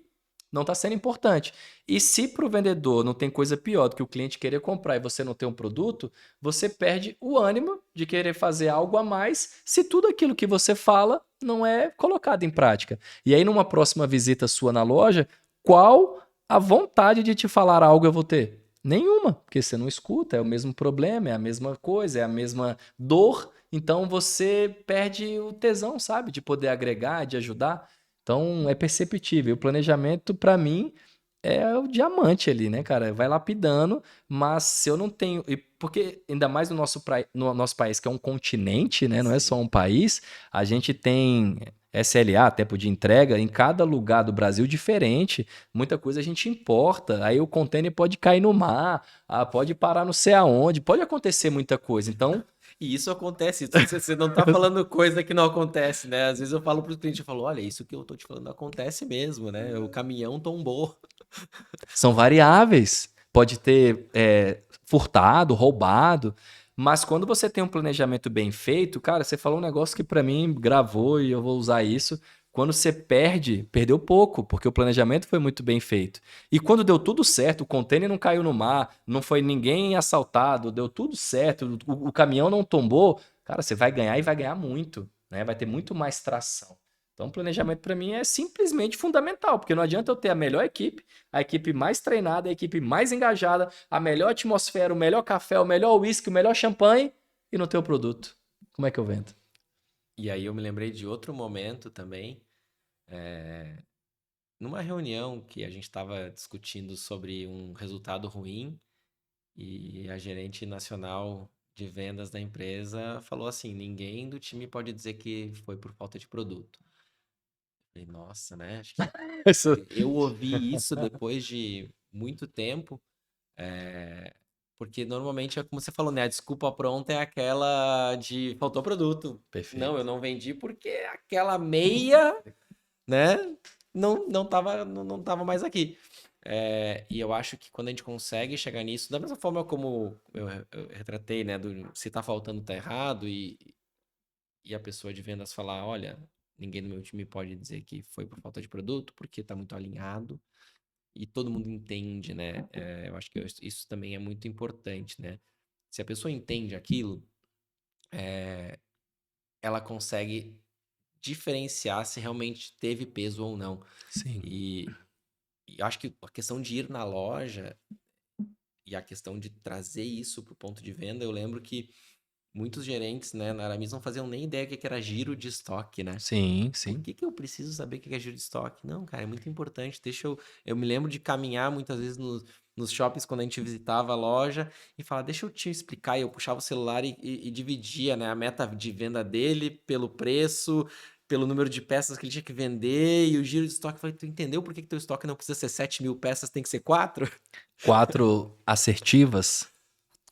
não está sendo importante. E se para o vendedor não tem coisa pior do que o cliente querer comprar e você não ter um produto, você perde o ânimo de querer fazer algo a mais se tudo aquilo que você fala não é colocado em prática. E aí, numa próxima visita sua na loja, qual a vontade de te falar algo eu vou ter? Nenhuma, porque você não escuta, é o mesmo problema, é a mesma coisa, é a mesma dor. Então você perde o tesão, sabe? De poder agregar, de ajudar. Então é perceptível. O planejamento, para mim, é o diamante ali, né, cara? Vai lapidando, mas se eu não tenho. Porque ainda mais no nosso país, que é um continente, né? Não é só um país, a gente tem SLA, tempo de entrega, em cada lugar do Brasil diferente. Muita coisa a gente importa. Aí o container pode cair no mar, pode parar não sei aonde, pode acontecer muita coisa. Então. E isso acontece, você não tá falando coisa que não acontece, né? Às vezes eu falo pro cliente, eu falo, olha, isso que eu tô te falando acontece mesmo, né? O caminhão tombou. São variáveis. Pode ter furtado, roubado. Mas quando você tem um planejamento bem feito, cara, você falou um negócio que para mim gravou e eu vou usar isso. Quando você perdeu pouco, porque o planejamento foi muito bem feito. E quando deu tudo certo, o container não caiu no mar, não foi ninguém assaltado, deu tudo certo, o caminhão não tombou, cara, você vai ganhar e vai ganhar muito, né? Vai ter muito mais tração. Então, o planejamento para mim é simplesmente fundamental, porque não adianta eu ter a melhor equipe, a equipe mais treinada, a equipe mais engajada, a melhor atmosfera, o melhor café, o melhor uísque, o melhor champanhe e não ter o produto. Como é que eu vendo? E aí eu me lembrei de outro momento também, numa reunião que a gente estava discutindo sobre um resultado ruim e a gerente nacional de vendas da empresa falou assim: ninguém do time pode dizer que foi por falta de produto. Falei, nossa, né? Acho que eu ouvi isso depois de muito tempo, porque normalmente é como você falou, né? A desculpa pronta é aquela de faltou produto. Perfeito. Não, eu não vendi porque aquela meia, né? Não tava mais aqui. E eu acho que quando a gente consegue chegar nisso, da mesma forma como eu retratei, né? Se tá faltando, tá errado, e a pessoa de vendas falar, olha, ninguém no meu time pode dizer que foi por falta de produto, porque tá muito alinhado, e todo mundo entende, né? Eu acho que isso também é muito importante, né? Se a pessoa entende aquilo, ela consegue diferenciar se realmente teve peso ou não. Sim. E eu acho que a questão de ir na loja e a questão de trazer isso para o ponto de venda, eu lembro que muitos gerentes, né, na Aramis não faziam nem ideia do que era giro de estoque, né? Sim, Por sim. que eu preciso saber o que é giro de estoque? Não, cara, é muito importante. Eu me lembro de caminhar muitas vezes nos shoppings quando a gente visitava a loja e falar, deixa eu te explicar. E eu puxava o celular e dividia, né, a meta de venda dele pelo preço, pelo número de peças que ele tinha que vender e o giro de estoque. Eu falei, tu entendeu por que teu estoque não precisa ser 7.000 peças, tem que ser 4? 4 assertivas,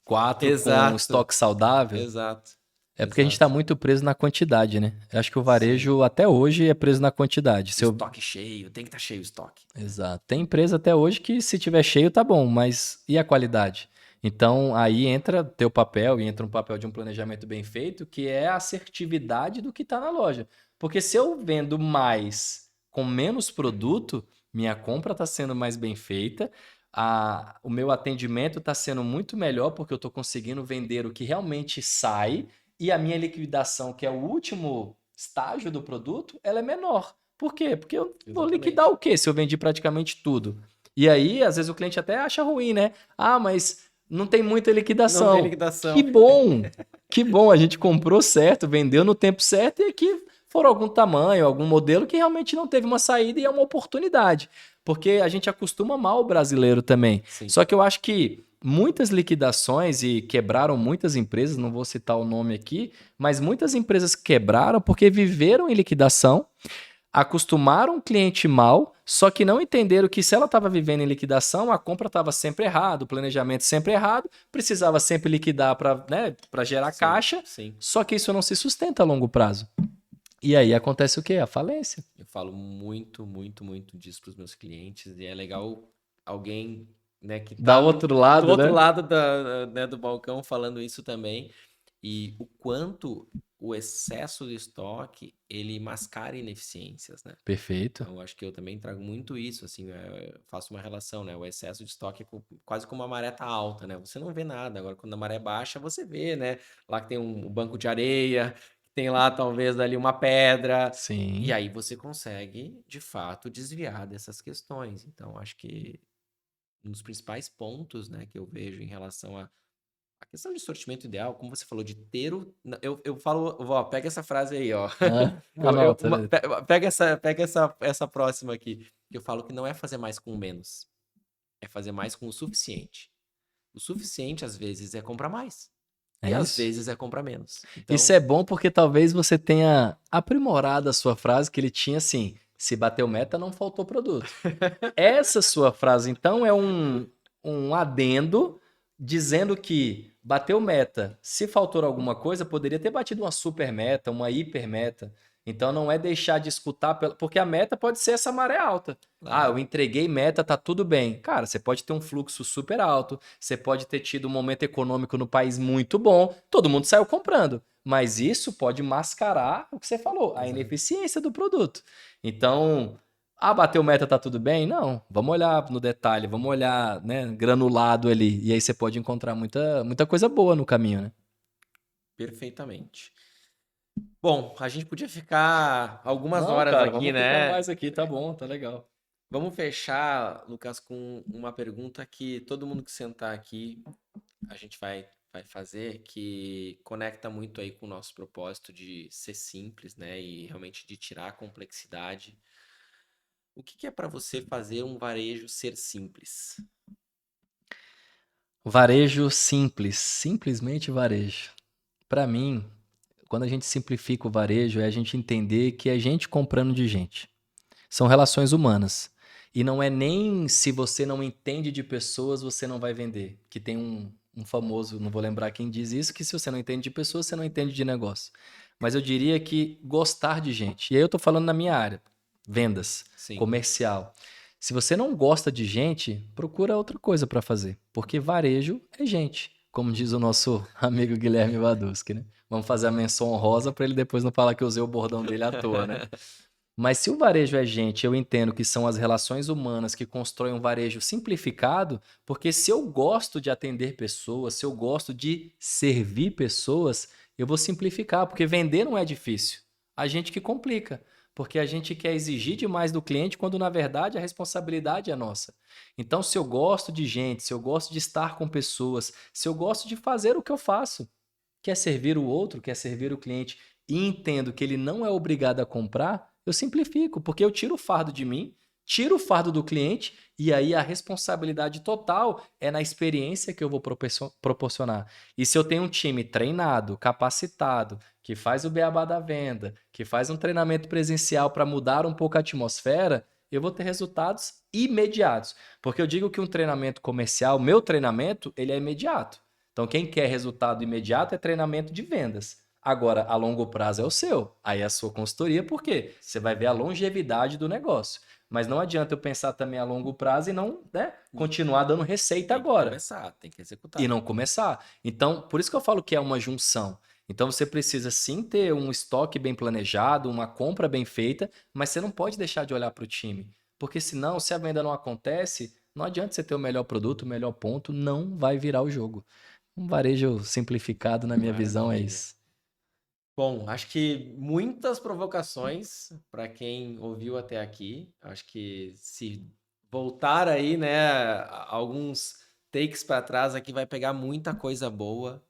4 com Exato, estoque saudável. exato, É porque a gente está muito preso na quantidade, né? Eu acho que o varejo até hoje é preso na quantidade. Estoque cheio, tem que estar cheio o estoque. Exato. Tem empresa até hoje que se tiver cheio tá bom, mas e a qualidade? Então aí entra teu papel e entra um papel de um planejamento bem feito, que é a assertividade do que está na loja. Porque se eu vendo mais com menos produto, minha compra está sendo mais bem feita, o meu atendimento está sendo muito melhor porque eu estou conseguindo vender o que realmente sai e a minha liquidação, que é o último estágio do produto, ela é menor. Por quê? Porque eu vou liquidar o quê se eu vendi praticamente tudo? E aí, às vezes, o cliente até acha ruim, né? Ah, mas não tem muita liquidação. Não tem liquidação. Que bom! Que bom, a gente comprou certo, vendeu no tempo certo e aqui for algum tamanho, algum modelo que realmente não teve uma saída e é uma oportunidade. Porque a gente acostuma mal o brasileiro também. Sim. Só que eu acho que muitas liquidações e quebraram muitas empresas, não vou citar o nome aqui, mas muitas empresas quebraram porque viveram em liquidação. acostumaram o cliente mal, só que não entenderam que se ela estava vivendo em liquidação, a compra estava sempre errada, o planejamento sempre errado, precisava sempre liquidar para, né, para gerar Sim, caixa, sim. só que isso não se sustenta a longo prazo. E aí acontece o quê? A falência. Eu falo muito, muito, muito disso para os meus clientes e é legal alguém, né, que Da tá outro do lado, outro né? lado né, do balcão falando isso também e o quanto o excesso de estoque ele mascara ineficiências, né? Perfeito. Então, eu acho que eu também trago muito isso, assim, eu faço uma relação, né? O excesso de estoque é quase como a maré tá alta, né? Você não vê nada. Agora, quando a maré baixa, você vê, né? Lá que tem um banco de areia, tem lá talvez ali uma pedra, e Sim. aí você consegue, de fato, desviar dessas questões. Então, acho que um dos principais pontos, né, que eu vejo em relação a questão de sortimento ideal, como você falou, de ter o. Eu falo, ó, pega essa frase aí, ó. Ah, anota, né? Pega essa próxima aqui. Que eu falo que não é fazer mais com menos, é fazer mais com o suficiente. O suficiente, às vezes, é comprar mais. É E às isso? vezes é comprar menos. Isso Então, é bom porque talvez você tenha aprimorado a sua frase que ele tinha assim: se bateu meta, não faltou produto. Essa sua frase, então, é um adendo dizendo que bateu meta. Se faltou alguma coisa, poderia ter batido uma super meta, uma hiper meta. Então, não é deixar de escutar, porque a meta pode ser essa maré alta. Ah, eu claro, entreguei meta, tá tudo bem. Cara, você pode ter um fluxo super alto, você pode ter tido um momento econômico no país muito bom, todo mundo saiu comprando. Mas isso pode mascarar o que você falou, a exato. ineficiência do produto. Então, bateu meta, tá tudo bem? Não, vamos olhar no detalhe, vamos olhar, né, granulado ali. E aí você pode encontrar muita coisa boa no caminho, né? Perfeitamente. Bom, a gente podia ficar algumas Não, horas cara, aqui, vamos ficar né? mais aqui, tá bom, tá legal. Vamos fechar, Lucas, com uma pergunta que todo mundo que sentar aqui a gente vai fazer, que conecta muito aí com o nosso propósito de ser simples, né? E realmente de tirar a complexidade. O que que é para você fazer um varejo ser simples? Varejo simples, simplesmente varejo. Para mim, quando a gente simplifica o varejo, é a gente entender que é gente comprando de gente. São relações humanas. E não é nem se você não entende de pessoas, você não vai vender. Que tem um famoso, não vou lembrar quem diz isso, que se você não entende de pessoas, você não entende de negócio. Mas eu diria que gostar de gente. E aí eu tô falando na minha área, vendas, Sim, comercial. Se você não gosta de gente, procura outra coisa para fazer, porque varejo é gente, como diz o nosso amigo Guilherme Vadusky, né? Vamos fazer a menção honrosa para ele depois não falar que eu usei o bordão dele à toa, né? Mas se o varejo é gente, eu entendo que são as relações humanas que constroem um varejo simplificado, porque se eu gosto de atender pessoas, se eu gosto de servir pessoas, eu vou simplificar, porque vender não é difícil. A gente que complica, porque a gente quer exigir demais do cliente quando na verdade a responsabilidade é nossa. Então, se eu gosto de gente, se eu gosto de estar com pessoas, se eu gosto de fazer o que eu faço, quer servir o outro, quer servir o cliente e entendo que ele não é obrigado a comprar, eu simplifico, porque eu tiro o fardo de mim, tiro o fardo do cliente e aí a responsabilidade total é na experiência que eu vou proporcionar. E se eu tenho um time treinado, capacitado, que faz o beabá da venda, que faz um treinamento presencial para mudar um pouco a atmosfera, eu vou ter resultados imediatos. Porque eu digo que um treinamento comercial, meu treinamento, ele é imediato. Então, quem quer resultado imediato é treinamento de vendas. Agora, a longo prazo é o seu. Aí é a sua consultoria, por quê? Você vai ver a longevidade do negócio. Mas não adianta eu pensar também a longo prazo e não, né, continuar dando receita tem que agora começar, tem que e executar. não começar. Então, por isso que eu falo que é uma junção. Então, você precisa sim ter um estoque bem planejado, uma compra bem feita, mas você não pode deixar de olhar para o time. Porque senão, se a venda não acontece, não adianta você ter o melhor produto, o melhor ponto, não vai virar o jogo. Um varejo simplificado, na minha visão, é Maravilha. isso. Bom, acho que muitas provocações para quem ouviu até aqui. Acho que se voltar aí, né, alguns takes para trás aqui vai pegar muita coisa boa,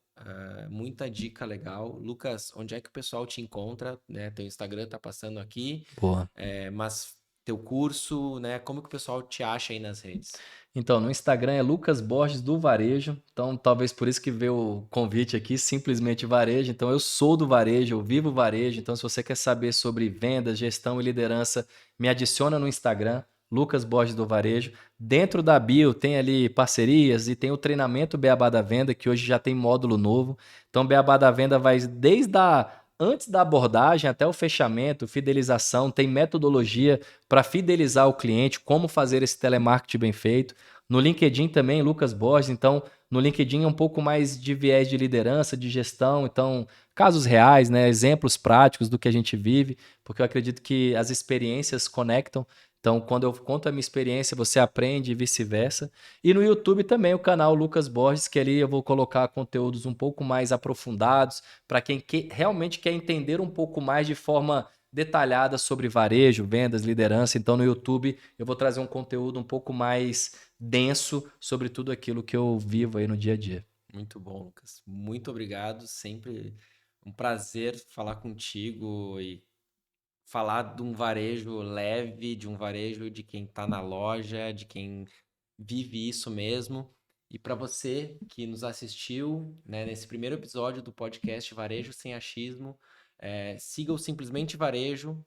muita dica legal. Lucas, onde é que o pessoal te encontra? Né? Teu Instagram tá passando aqui, Boa. mas teu curso, né? Como que o pessoal te acha aí nas redes? Então, no Instagram é Lucas Borges do Varejo. Então, talvez por isso que veio o convite aqui, simplesmente varejo. Então, eu sou do varejo, eu vivo varejo. Então, se você quer saber sobre vendas, gestão e liderança, me adiciona no Instagram, Lucas Borges do Varejo. Dentro da bio tem ali parcerias e tem o treinamento Beabá da Venda, que hoje já tem módulo novo. Então, Beabá da Venda vai desde antes da abordagem até o fechamento, fidelização, tem metodologia para fidelizar o cliente, como fazer esse telemarketing bem feito. No LinkedIn também, Lucas Borges. Então, no LinkedIn é um pouco mais de viés de liderança, de gestão. Então, casos reais, né? Exemplos práticos do que a gente vive, porque eu acredito que as experiências conectam. Então, quando eu conto a minha experiência, você aprende e vice-versa. E no YouTube também o canal Lucas Borges, que ali eu vou colocar conteúdos um pouco mais aprofundados para quem realmente quer entender um pouco mais de forma detalhada sobre varejo, vendas, liderança. Então, no YouTube eu vou trazer um conteúdo um pouco mais denso sobre tudo aquilo que eu vivo aí no dia a dia. Muito bom, Lucas. Muito obrigado. Sempre um prazer falar contigo e falar de um varejo leve, de um varejo de quem está na loja, de quem vive isso mesmo. E para você que nos assistiu, né, nesse primeiro episódio do podcast Varejo Sem Achismo, siga o Simplesmente Varejo.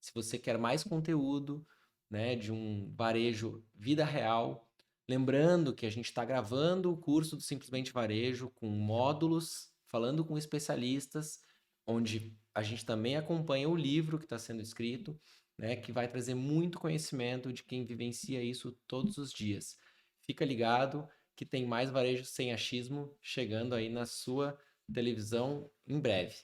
Se você quer mais conteúdo, né, de um varejo vida real, lembrando que a gente está gravando o curso do Simplesmente Varejo com módulos, falando com especialistas, onde a gente também acompanha o livro que está sendo escrito, né, que vai trazer muito conhecimento de quem vivencia isso todos os dias. Fica ligado que tem mais varejo sem achismo chegando aí na sua televisão em breve.